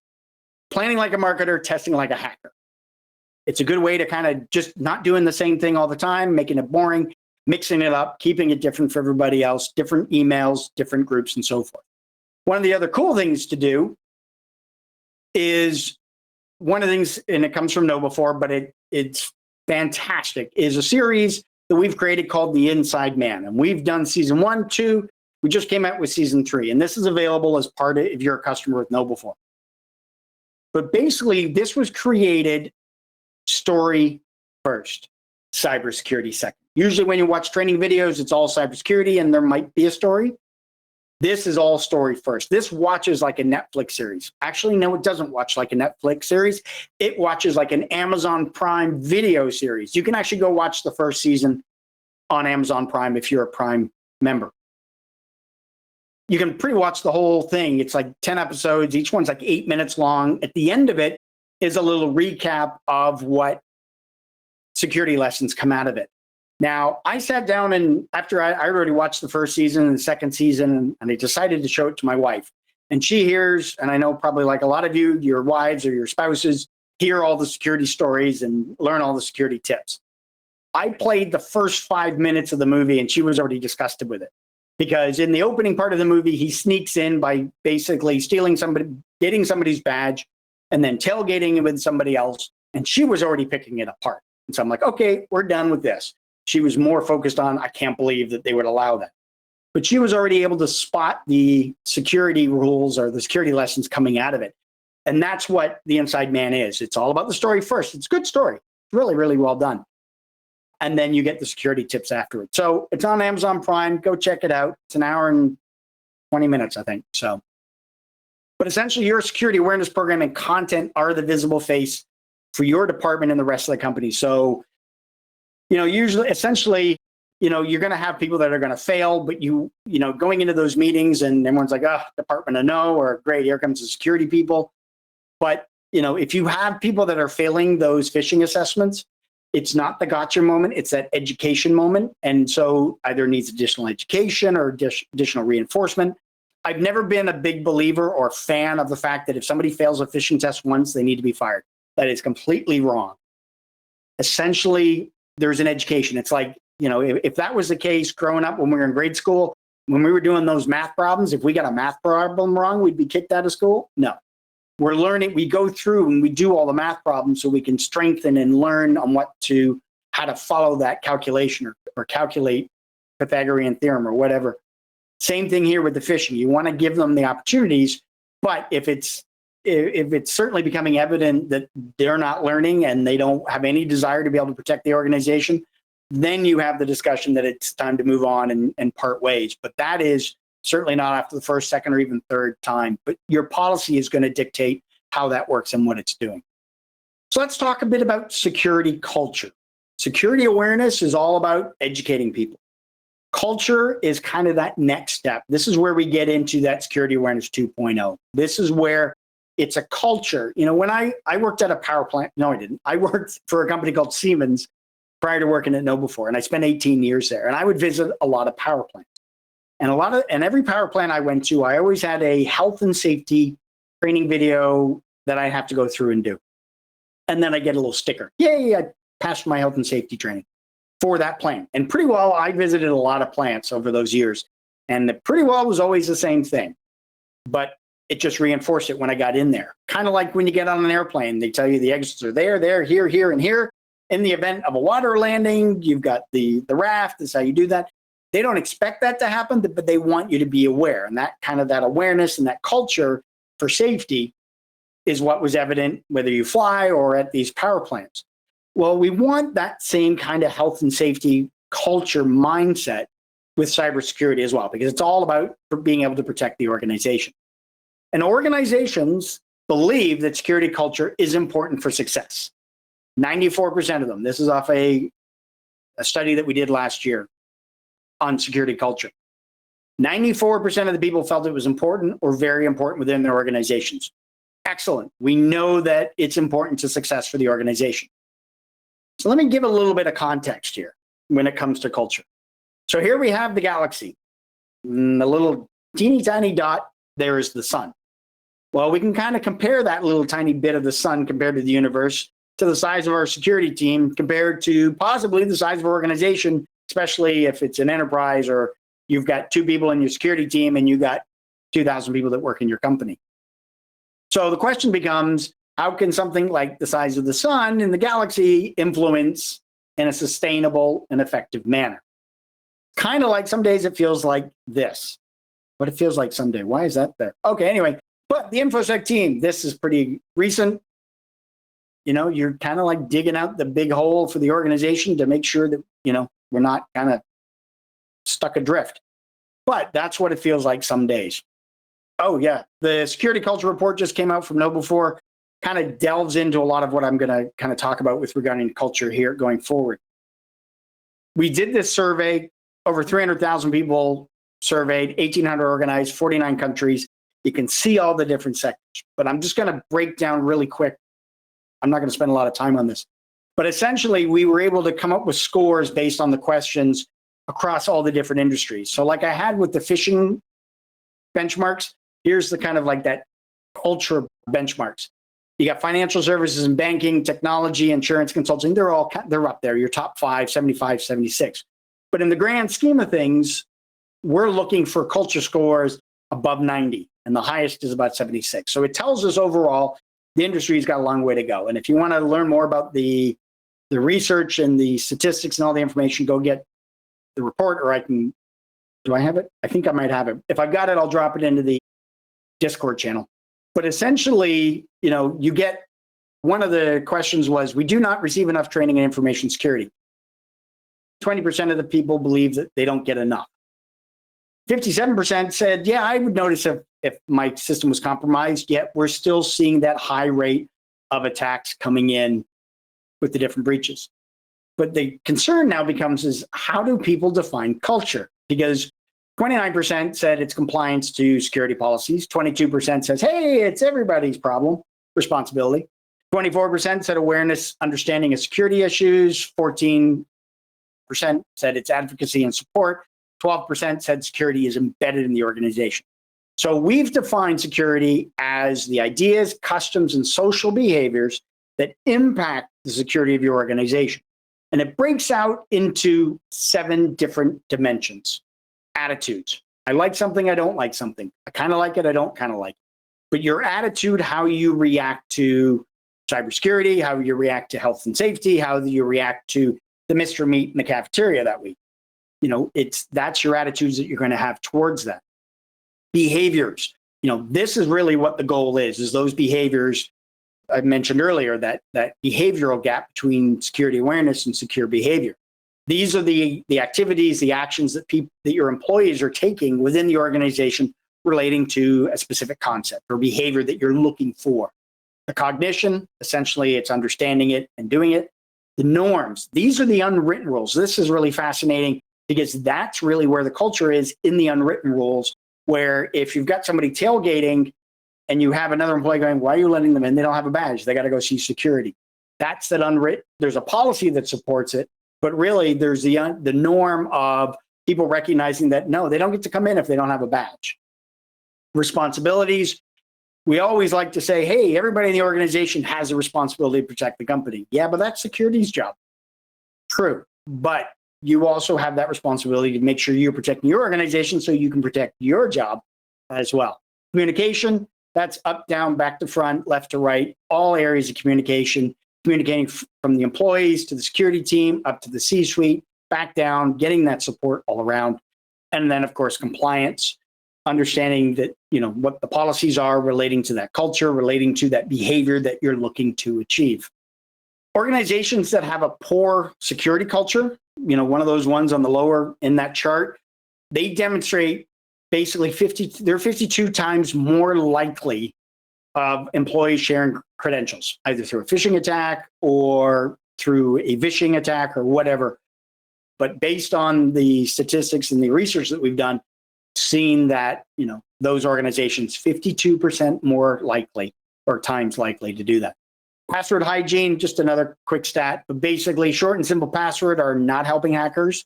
planning like a marketer, testing like a hacker. It's a good way to kind of just not doing the same thing all the time, making it boring, mixing it up, keeping it different for everybody else, different emails, different groups, and so forth. One of the other cool things to do is one of the things, and it comes from KnowBe4, but it's fantastic, is a series that we've created called The Inside Man. And we've done season 1, 2. We just came out with season 3. And this is available as part of if you're a customer with KnowBe4. But basically, this was created story first, cybersecurity second. Usually when you watch training videos, it's all cybersecurity and there might be a story. This is all story first. This watches like a Netflix series. Actually, no, it doesn't watch like a Netflix series. It watches like an Amazon Prime video series. You can actually go watch the first season on Amazon Prime if you're a Prime member. You can pre-watch the whole thing. It's like 10 episodes. Each one's like 8 minutes long. At the end of it is a little recap of what security lessons come out of it. Now, I sat down and after I already watched the first season and the second season, and I decided to show it to my wife. And she hears, and I know probably like a lot of you, your wives or your spouses hear all the security stories and learn all the security tips. I played the first 5 minutes of the movie and she was already disgusted with it. Because in the opening part of the movie, he sneaks in by basically stealing somebody, getting somebody's badge, and then tailgating it with somebody else. And she was already picking it apart. And so I'm like, okay, we're done with this. She was more focused on, I can't believe that they would allow that. But she was already able to spot the security rules or the security lessons coming out of it. And that's what The Inside Man is. It's all about the story first. It's a good story. It's really, really well done. And then you get the security tips afterwards. So it's on Amazon Prime. Go check it out. It's an hour and 20 minutes, I think. So, but essentially your security awareness program and content are the visible face for your department and the rest of the company. So, usually, essentially, you're going to have people that are going to fail, but going into those meetings and everyone's like, Department of No, or great, here comes the security people. But, if you have people that are failing those phishing assessments, it's not the gotcha moment, it's that education moment. And so either needs additional education or additional reinforcement. I've never been a big believer or fan of the fact that if somebody fails a phishing test once, they need to be fired. That is completely wrong. Essentially, there's an education. It's like, if that was the case growing up when we were in grade school, when we were doing those math problems, if we got a math problem wrong, we'd be kicked out of school? No. We're learning, we go through and we do all the math problems so we can strengthen and learn on how to follow that calculation or calculate Pythagorean theorem or whatever. Same thing here with the phishing. You want to give them the opportunities, but if it's certainly becoming evident that they're not learning and they don't have any desire to be able to protect the organization, then you have the discussion that it's time to move on and part ways. But that is certainly not after the first, second, or even third time. But your policy is going to dictate how that works and what it's doing. So let's talk a bit about security culture. Security awareness is all about educating people. Culture is kind of that next step. This is where we get into that security awareness 2.0. This is where it's a culture. When I worked at a power plant, no, I didn't. I worked for a company called Siemens prior to working at KnowBe4, and I spent 18 years there. And I would visit a lot of power plants. And every power plant I went to, I always had a health and safety training video that I have to go through and do. And then I get a little sticker. Yay, I passed my health and safety training for that plant. And pretty well, I visited a lot of plants over those years. And the pretty well was always the same thing. But it just reinforced it when I got in there. Kind of like when you get on an airplane, they tell you the exits are there, here, and here. In the event of a water landing, you've got the raft. This is how you do that. They don't expect that to happen, but they want you to be aware. And that kind of that awareness and that culture for safety is what was evident whether you fly or at these power plants. Well, we want that same kind of health and safety culture mindset with cybersecurity as well, because it's all about being able to protect the organization. And organizations believe that security culture is important for success. 94% of them. This is off a study that we did last year on security culture. 94% of the people felt it was important or very important within their organizations. Excellent. We know that it's important to success for the organization. So let me give a little bit of context here when it comes to culture. So here we have the galaxy. The little teeny tiny dot there is the sun. Well, we can kind of compare that little tiny bit of the sun compared to the universe to the size of our security team compared to possibly the size of our organization, especially if it's an enterprise or you've got 2 people in your security team and you've got 2,000 people that work in your company. So the question becomes, how can something like the size of the sun in the galaxy influence in a sustainable and effective manner? Kind of like some days it feels like this, but it feels like someday. Why is that there? Okay, anyway, but the InfoSec team, this is pretty recent. You know, you're kind of like digging out the big hole for the organization to make sure that, you know, we're not kind of stuck adrift. But that's what it feels like some days. Oh, yeah. The security culture report just came out from KnowBe4, kind of delves into a lot of what I'm going to kind of talk about with regarding culture here going forward. We did this survey, over 300,000 people surveyed, 1,800 organized, 49 countries. You can see all the different sectors, but I'm just going to break down really quick. I'm not going to spend a lot of time on this, but essentially we were able to come up with scores based on the questions across all the different industries. So like I had with the phishing benchmarks, here's the kind of like that culture benchmarks. You got financial services and banking, technology, insurance, consulting. They're up there, your top 5, 75, 76. But in the grand scheme of things, we're looking for culture scores above 90, and the highest is about 76. So it tells us overall the industry's got a long way to go. And if you want to learn more about the research and the statistics and all the information, go get the report, or I can, do I have it? I think I might have it. If I've got it, I'll drop it into the Discord channel. But essentially, you know, you get, one of the questions was, we do not receive enough training in information security. 20% of the people believe that they don't get enough. 57% said, yeah, I would notice if my system was compromised, yet we're still seeing that high rate of attacks coming in with the different breaches. But the concern now becomes is, how do people define culture? Because 29% said it's compliance to security policies. 22% says, hey, it's everybody's problem, responsibility. 24% said awareness, understanding of security issues. 14% said it's advocacy and support. 12% said security is embedded in the organization. So we've defined security as the ideas, customs, and social behaviors that impact the security of your organization. And it breaks out into 7 different dimensions. Attitudes. I like something, I don't like something. I kind of like it, I don't kind of like it. But your attitude, how you react to cybersecurity, how you react to health and safety, how you react to the Mr. Meat in the cafeteria that week. You know, that's your attitudes that you're going to have towards that. Behaviors. You know, this is really what the goal is those behaviors I mentioned earlier, that behavioral gap between security awareness and secure behavior. These are the activities, the actions that your employees are taking within the organization relating to a specific concept or behavior that you're looking for. The cognition, essentially, it's understanding it and doing it. The norms, these are the unwritten rules. This is really fascinating because that's really where the culture is, in the unwritten rules, where if you've got somebody tailgating and you have another employee going, why are you letting them in? They don't have a badge. They got to go see security. That's that unwritten. There's a policy that supports it, but really there's the norm of people recognizing that, no, they don't get to come in if they don't have a badge. Responsibilities. We always like to say, hey, everybody in the organization has a responsibility to protect the company. Yeah, but that's security's job. True. But you also have that responsibility to make sure you're protecting your organization so you can protect your job as well. Communication, that's up, down, back to front, left to right, all areas of communication, communicating from the employees to the security team, up to the C-suite, back down, getting that support all around. And then, of course, compliance, understanding that, you know, what the policies are relating to that culture, relating to that behavior that you're looking to achieve. Organizations that have a poor security culture, you know, one of those ones on the lower in that chart, they demonstrate basically they're 52 times more likely of employees sharing credentials, either through a phishing attack or through a vishing attack or whatever. But based on the statistics and the research that we've done, seen that, those organizations 52% more likely or times likely to do that. Password hygiene, just another quick stat, but basically short and simple password are not helping hackers.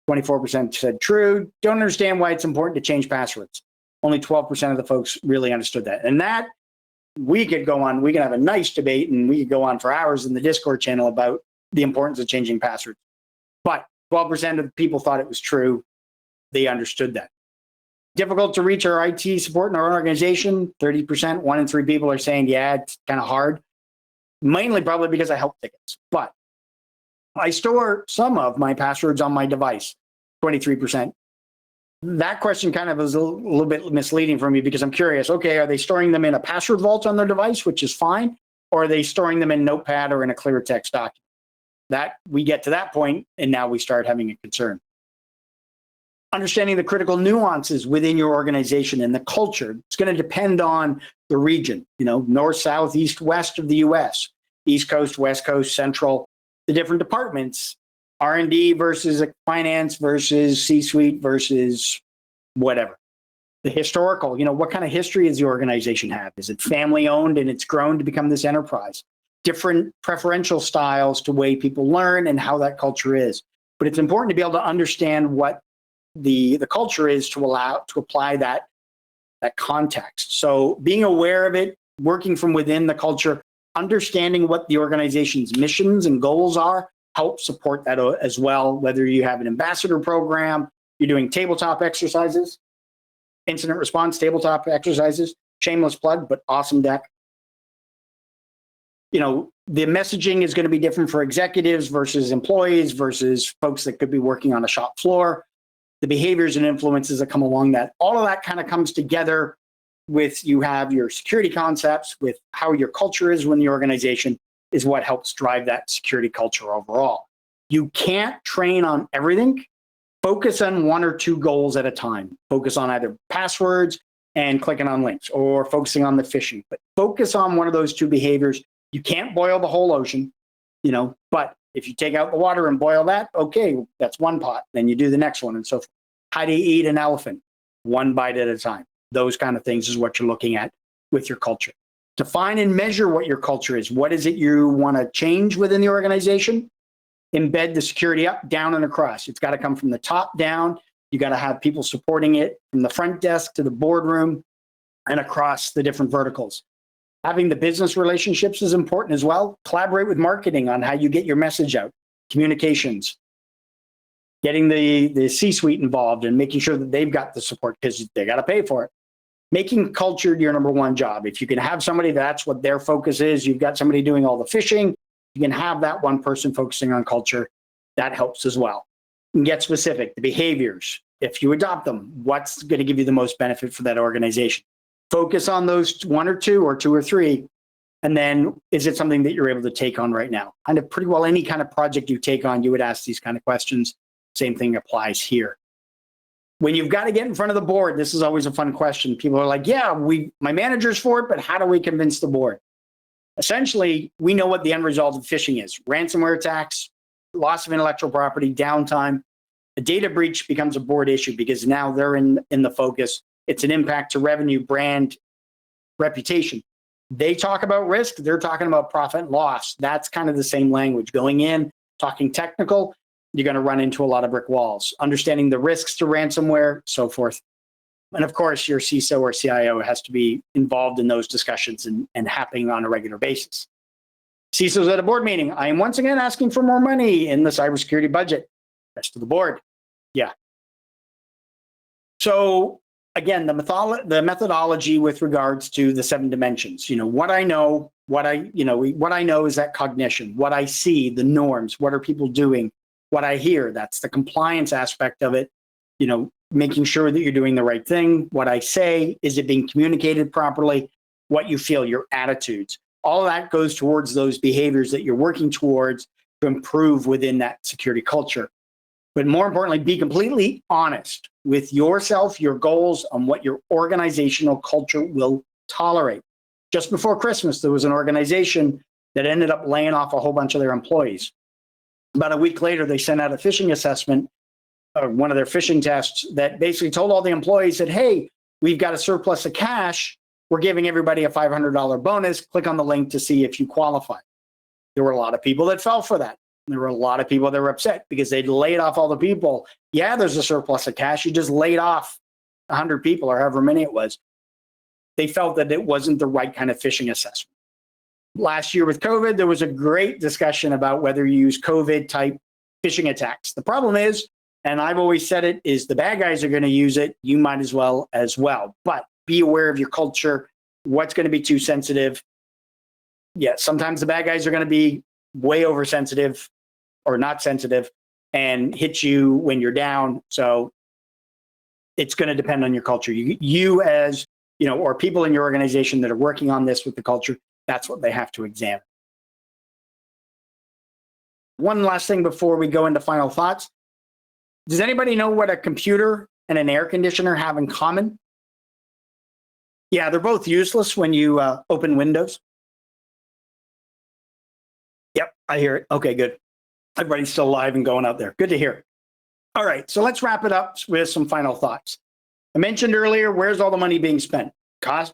24% said true. Don't understand why it's important to change passwords. Only 12% of the folks really understood that. And that, we could go on, we can have a nice debate and we could go on for hours in the Discord channel about the importance of changing passwords. But 12% of the people thought it was true. They understood that. Difficult to reach our IT support in our organization. 30%, 1 in 3 people are saying, yeah, it's kind of hard. Mainly probably because of help tickets. But I store some of my passwords on my device, 23%. That question kind of is a little bit misleading for me because I'm curious, okay, are they storing them in a password vault on their device, which is fine, or are they storing them in Notepad or in a clear text document? That we get to that point, and now we start having a concern. Understanding the critical nuances within your organization and the culture. It's going to depend on the region, north, south, east, west of the US, East Coast, West Coast, Central, the different departments, R&D versus finance versus C-suite versus whatever. The historical, what kind of history does the organization have? Is it family owned and it's grown to become this enterprise? Different preferential styles to way people learn and how that culture is. But it's important to be able to understand what the culture is to apply that context. So being aware of it, working from within the culture, understanding what the organization's missions and goals are, help support that as well, whether you have an ambassador program, you're doing tabletop exercises, incident response tabletop exercises, shameless plug, but awesome deck. The messaging is going to be different for executives versus employees versus folks that could be working on a shop floor. The behaviors and influences that come along that, all of that kind of comes together with you have your security concepts with how your culture is within the organization is what helps drive that security culture overall. You can't train on everything. Focus on 1 or 2 goals at a time. Focus on either passwords and clicking on links or focusing on the phishing, but focus on one of those 2 behaviors. You can't boil the whole ocean, but if you take out the water and boil that, okay, that's one pot. Then you do the next one and so forth. How do you eat an elephant? 1 bite at a time. Those kind of things is what you're looking at with your culture. Define and measure what your culture is. What is it you want to change within the organization? Embed the security up, down, and across. It's got to come from the top down. You got to have people supporting it from the front desk to the boardroom and across the different verticals. Having the business relationships is important as well. Collaborate with marketing on how you get your message out. Communications. Getting the C-suite involved and making sure that they've got the support because they got to pay for it. Making culture your number 1 job. If you can have somebody that's what their focus is, you've got somebody doing all the phishing, you can have that one person focusing on culture. That helps as well. And get specific. The behaviors, if you adopt them, what's going to give you the most benefit for that organization? Focus on those 1 or 2 or 2 or 3. And then is it something that you're able to take on right now? Kind of pretty well any kind of project you take on, you would ask these kind of questions. Same thing applies here. When you've got to get in front of the board, this is always a fun question. People are like, yeah, my manager's for it, but how do we convince the board? Essentially, we know what the end result of phishing is. Ransomware attacks, loss of intellectual property, downtime. A data breach becomes a board issue because now they're in the focus. It's an impact to revenue, brand, reputation. They talk about risk. They're talking about profit and loss. That's kind of the same language. Going in, talking technical, you're going to run into a lot of brick walls. Understanding the risks to ransomware, so forth. And of course, your CISO or CIO has to be involved in those discussions and happening on a regular basis. CISO's at a board meeting. I am once again asking for more money in the cybersecurity budget. Rest of the board. Yeah. So again, the methodology with regards to the 7 dimensions, what I know is that cognition, what I see, the norms, what are people doing, what I hear, that's the compliance aspect of it, making sure that you're doing the right thing. What I say, is it being communicated properly? What you feel, your attitudes, all of that goes towards those behaviors that you're working towards to improve within that security culture. But more importantly, be completely honest with yourself, your goals, on what your organizational culture will tolerate. Just before Christmas, there was an organization that ended up laying off a whole bunch of their employees. About a week later, they sent out a phishing assessment, one of their phishing tests, that basically told all the employees that, hey, we've got a surplus of cash. We're giving everybody a $500 bonus. Click on the link to see if you qualify. There were a lot of people that fell for that. There were a lot of people that were upset because they'd laid off all the people. Yeah, there's a surplus of cash. You just laid off 100 people or however many it was. They felt that it wasn't the right kind of phishing assessment. Last year with COVID, there was a great discussion about whether you use COVID-type phishing attacks. The problem is, and I've always said it, is the bad guys are going to use it. You might as well. But be aware of your culture, what's going to be too sensitive. Yeah, sometimes the bad guys are going to be way oversensitive or not sensitive and hit you when you're down. So it's going to depend on your culture. You as, or people in your organization that are working on this with the culture, that's what they have to examine. One last thing before we go into final thoughts. Does anybody know what a computer and an air conditioner have in common? Yeah, they're both useless when you open Windows. Yep, I hear it. Okay, good. Everybody's still alive and going out there. Good to hear. All right, so let's wrap it up with some final thoughts. I mentioned earlier, where's all the money being spent?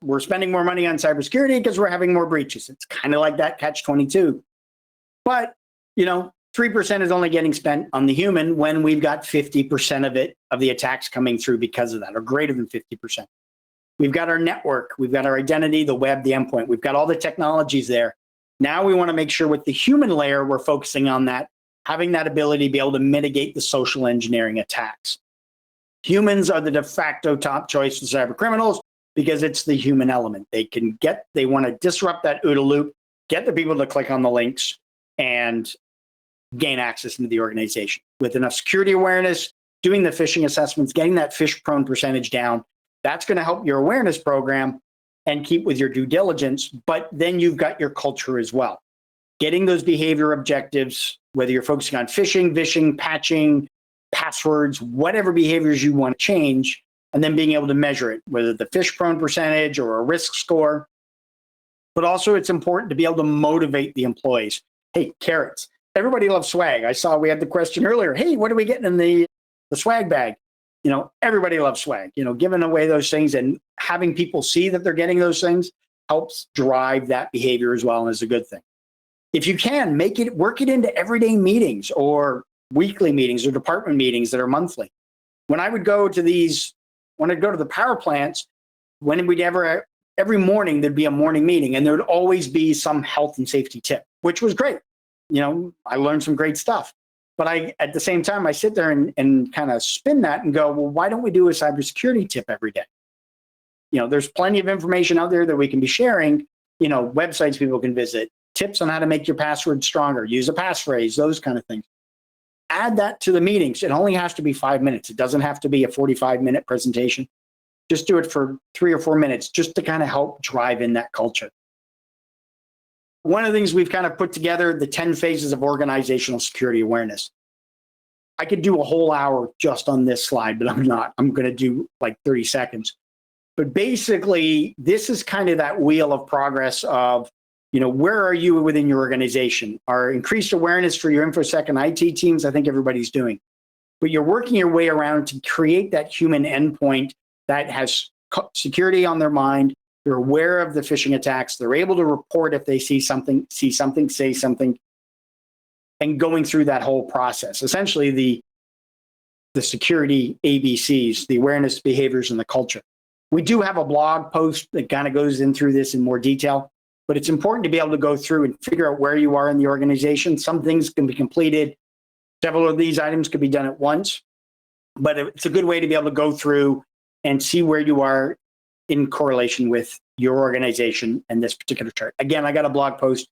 We're spending more money on cybersecurity because we're having more breaches. It's kind of like that catch-22. But, 3% is only getting spent on the human when we've got 50% of it, of the attacks coming through because of that, or greater than 50%. We've got our network, we've got our identity, the web, the endpoint. We've got all the technologies there. Now we want to make sure with the human layer, we're focusing on that, having that ability to be able to mitigate the social engineering attacks. Humans are the de facto top choice for cyber criminals because it's the human element. They want to disrupt that OODA loop, get the people to click on the links, and gain access into the organization. With enough security awareness, doing the phishing assessments, getting that phish-prone percentage down, that's going to help your awareness program and keep with your due diligence. But then you've got your culture as well. Getting those behavior objectives, whether you're focusing on phishing, vishing, patching, passwords, whatever behaviors you want to change, and then being able to measure it, whether the phish-prone percentage or a risk score. But also it's important to be able to motivate the employees. Hey, carrots. Everybody loves swag. I saw we had the question earlier. Hey, what are we getting in the swag bag? Everybody loves swag. Giving away those things and having people see that they're getting those things helps drive that behavior as well, and is a good thing. If you can, work it into everyday meetings or weekly meetings or department meetings that are monthly. When I would go to the power plants, every morning there'd be a morning meeting, and there would always be some health and safety tip, which was great. I learned some great stuff. But at the same time, I sit there and kind of spin that and go, well, why don't we do a cybersecurity tip every day? There's plenty of information out there that we can be sharing, websites people can visit, tips on how to make your password stronger, use a passphrase, those kind of things. Add that to the meetings. It only has to be 5 minutes. It doesn't have to be a 45-minute presentation. Just do it for 3 or 4 minutes just to kind of help drive in that culture. One of the things we've kind of put together, the 10 phases of organizational security awareness. I could do a whole hour just on this slide, but I'm not. I'm going to do like 30 seconds. But basically, this is kind of that wheel of progress of, where are you within your organization? Our increased awareness for your InfoSec and IT teams, I think everybody's doing. But you're working your way around to create that human endpoint that has security on their mind. They're aware of the phishing attacks. They're able to report if they see something, say something, and going through that whole process. Essentially, the security ABCs, the awareness, behaviors, and the culture. We do have a blog post that kind of goes in through this in more detail, but it's important to be able to go through and figure out where you are in the organization. Some things can be completed. Several of these items could be done at once, but it's a good way to be able to go through and see where you are in correlation with your organization and this particular chart. Again, I got a blog post.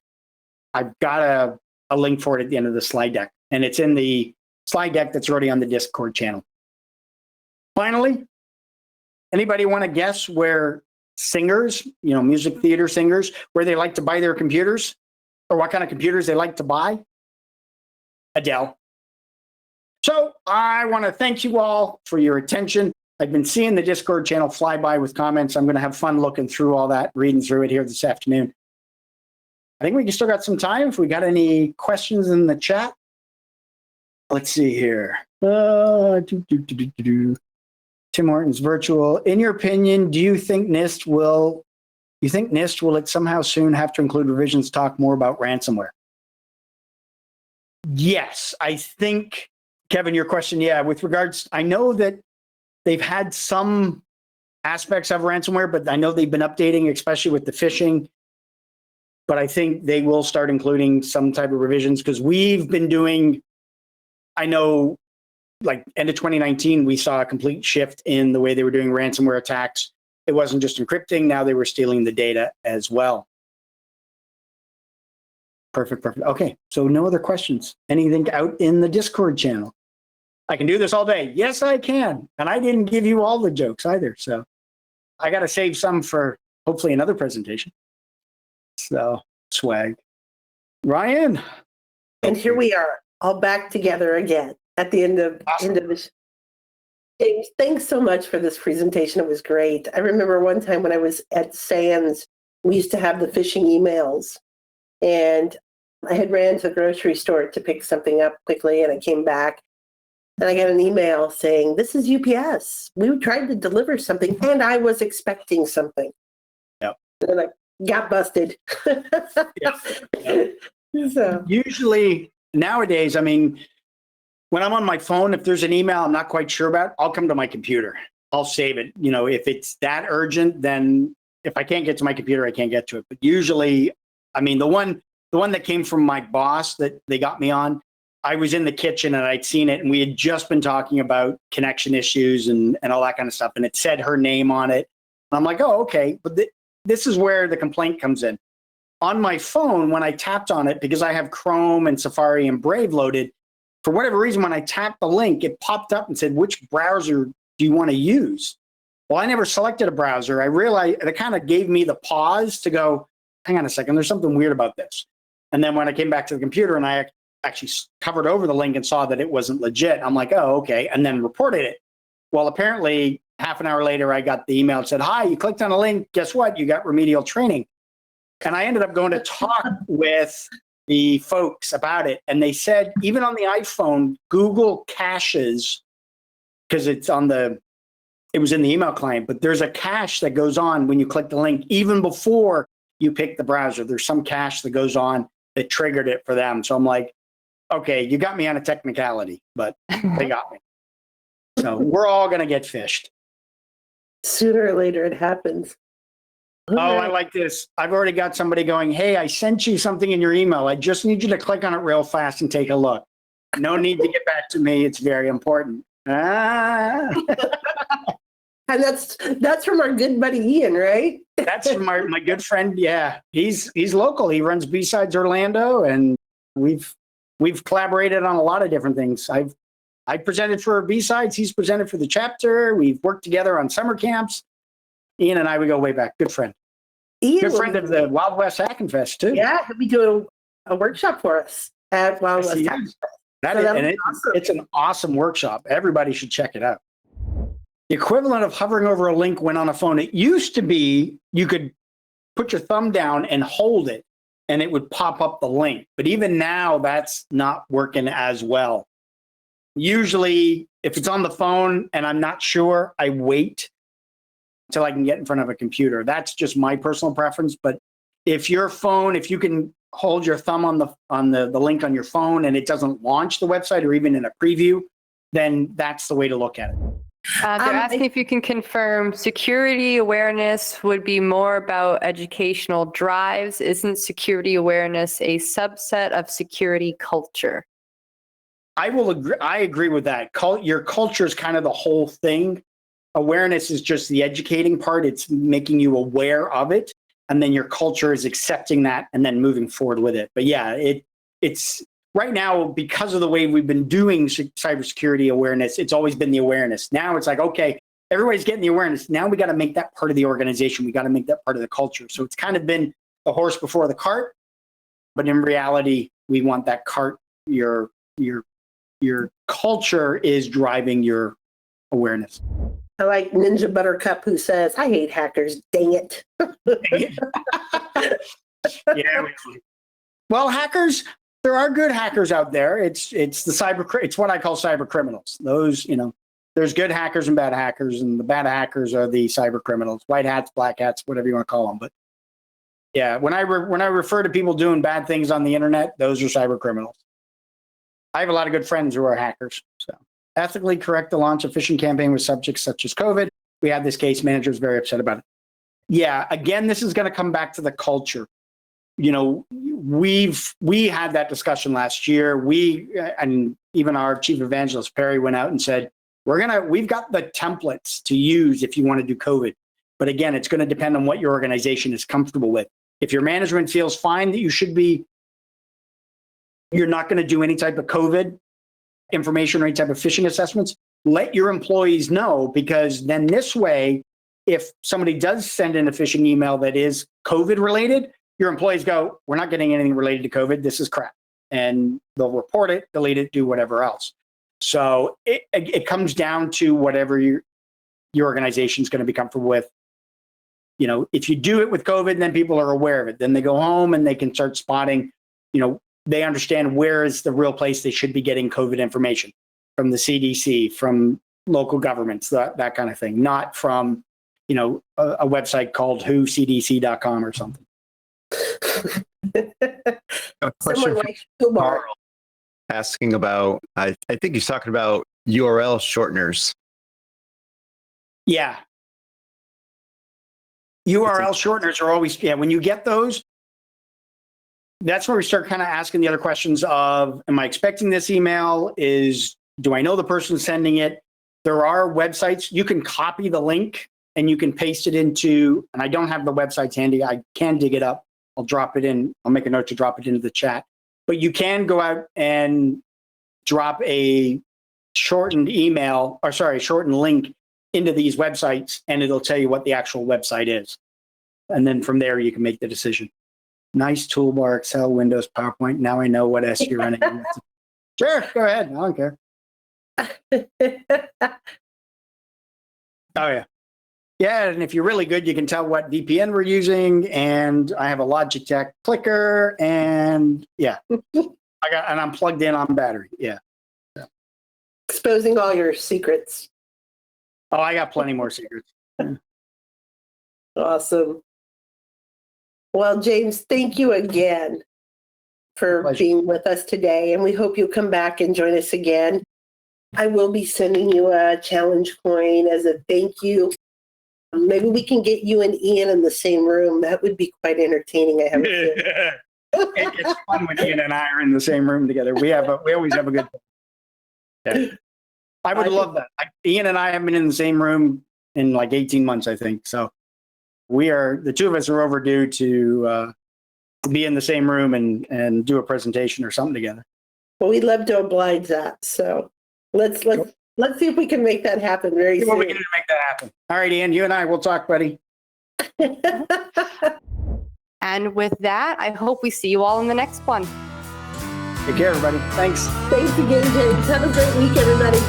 I've got a link for it at the end of the slide deck, and it's in the slide deck that's already on the Discord channel. Finally, anybody want to guess where singers, music theater singers, where they like to buy their computers, or what kind of computers they like to buy? Adele. So I want to thank you all for your attention. I've been seeing the Discord channel fly by with comments. I'm going to have fun looking through all that, reading through it here this afternoon. I think we still got some time if we got any questions in the chat. Let's see here. Tim Hortons virtual. In your opinion, do you think NIST will it somehow soon have to include revisions to talk more about ransomware? Yes, I think, Kevin, your question, yeah, with regards, I know that they've had some aspects of ransomware, but I know they've been updating, especially with the phishing. But I think they will start including some type of revisions because we've been doing, I know, like end of 2019, we saw a complete shift in the way they were doing ransomware attacks. It wasn't just encrypting, now they were stealing the data as well. Perfect. Okay, so no other questions. Anything out in the Discord channel? I can do this all day. Yes, I can. And I didn't give you all the jokes either. So I got to save some for hopefully another presentation. So swag. Ryan. And here we are, all back together again at the end of this. James, thanks so much for this presentation. It was great. I remember one time when I was at Sam's, we used to have the phishing emails. And I had ran to the grocery store to pick something up quickly, and I came back. And I got an email saying, this is UPS. We tried to deliver something, and I was expecting something. Yep. And I got busted. Yep. So. Usually, nowadays, I mean, when I'm on my phone, if there's an email I'm not quite sure about, I'll come to my computer. I'll save it. You know, if it's that urgent, then if I can't get to my computer, I can't get to it. But usually, I mean, the one that came from my boss that they got me on, I was in the kitchen and I'd seen it, and we had just been talking about connection issues and all that kind of stuff. And it said her name on it. And I'm like, oh, okay. But this is where the complaint comes in. On my phone, when I tapped on it, because I have Chrome and Safari and Brave loaded, for whatever reason, when I tapped the link, it popped up and said, which browser do you want to use? Well, I never selected a browser. I realized it kind of gave me the pause to go, hang on a second, there's something weird about this. And then when I came back to the computer and I actually covered over the link and saw that it wasn't legit, I'm like, oh, okay, and then reported it. Well, apparently, half an hour later, I got the email that said, hi, you clicked on a link. Guess what? You got remedial training. And I ended up going to talk with the folks about it. And they said, even on the iPhone, Google caches, because it was in the email client, but there's a cache that goes on when you click the link, even before you pick the browser. There's some cache that goes on that triggered it for them. So I'm like, okay, you got me on a technicality, but they got me. So we're all going to get phished. Sooner or later, it happens. Oh, I like this. I've already got somebody going, hey, I sent you something in your email. I just need you to click on it real fast and take a look. No need to get back to me. It's very important. Ah. And that's from our good buddy Ian, right? That's from my good friend. Yeah, he's local. He runs B-Sides Orlando, and we've collaborated on a lot of different things. I presented for B-Sides. He's presented for the chapter. We've worked together on summer camps. Ian and I, we go way back. Good friend. Ian, good friend of the Wild West Hackin Fest too. Yeah, he'll be doing a workshop for us at Wild West Hackin Fest. It's an awesome workshop. Everybody should check it out. The equivalent of hovering over a link when on a phone, it used to be you could put your thumb down and hold it and it would pop up the link. But even now, that's not working as well. Usually, if it's on the phone and I'm not sure, I wait until I can get in front of a computer. That's just my personal preference. But if your phone, if you can hold your thumb on the link on your phone and it doesn't launch the website or even in a preview, then that's the way to look at it. They're asking if you can confirm security awareness would be more about educational drives. Isn't security awareness a subset of security culture? I will agree. I agree with that. Your culture is kind of the whole thing. Awareness is just the educating part. It's making you aware of it. And then your culture is accepting that and then moving forward with it. But yeah, it's right now, because of the way we've been doing cybersecurity awareness, it's always been the awareness. Now it's like, okay, everybody's getting the awareness. Now we got to make that part of the organization. We got to make that part of the culture. So it's kind of been the horse before the cart. But in reality, we want that cart, your your culture is driving your awareness. I like Ninja Buttercup who says, I hate hackers, dang it. Yeah. Well, hackers, there are good hackers out there. It's it's what I call cyber criminals. Those, there's good hackers and bad hackers, and the bad hackers are the cyber criminals, white hats, black hats, whatever you want to call them. But yeah, when I refer to people doing bad things on the internet, those are cyber criminals. I have a lot of good friends who are hackers. So ethically correct the launch of phishing campaign with subjects such as COVID. We had this case, manager is very upset about it. Yeah, again, this is going to come back to the culture. We had that discussion last year. And even our chief evangelist, Perry, went out and said, we've got the templates to use if you want to do COVID. But again, it's going to depend on what your organization is comfortable with. If your management feels fine that you're not going to do any type of COVID information or any type of phishing assessments, let your employees know, because then this way, if somebody does send in a phishing email that is COVID related, your employees go, we're not getting anything related to COVID. This is crap. And they'll report it, delete it, do whatever else. So it comes down to whatever your organization is going to be comfortable with. If you do it with COVID, then people are aware of it. Then they go home and they can start spotting, they understand where is the real place they should be getting COVID information from the CDC, from local governments, that kind of thing, not from, a website called whocdc.com or something. A question from Carl asking about, I think he's talking about URL shorteners. Yeah. URL shorteners are always, when you get those, that's where we start kind of asking the other questions of, am I expecting this email? Do I know the person sending it? There are websites, you can copy the link and you can paste it into, and I don't have the websites handy. I can dig it up. I'll drop it in. I'll make a note to drop it into the chat. But you can go out and drop a shortened link into these websites, and it'll tell you what the actual website is. And then from there, you can make the decision. Nice toolbar, Excel, Windows, PowerPoint. Now I know what S you're running. Sure, go ahead. I don't care. Oh, yeah. Yeah, and if you're really good, you can tell what VPN we're using. And I have a Logitech clicker, and yeah, I'm plugged in on battery. Yeah. Exposing all your secrets. Oh, I got plenty more secrets. Yeah. Awesome. Well, James, thank you again for being with us today, and we hope you'll come back and join us again. I will be sending you a challenge coin as a thank you. Maybe we can get you and Ian in the same room. That would be quite entertaining. I have It's fun when Ian and I are in the same room together. We always have a good time. Yeah. I would love that. Ian and I have been in the same room in like 18 months, I think. So the two of us are overdue to be in the same room and do a presentation or something together. Well, we'd love to oblige that. So let's see if we can make that happen very soon. What we can do to make that happen. All right, Ian, you and I will talk, buddy. And with that, I hope we see you all in the next one. Take care, everybody. Thanks. Thanks again, James. Have a great week, everybody.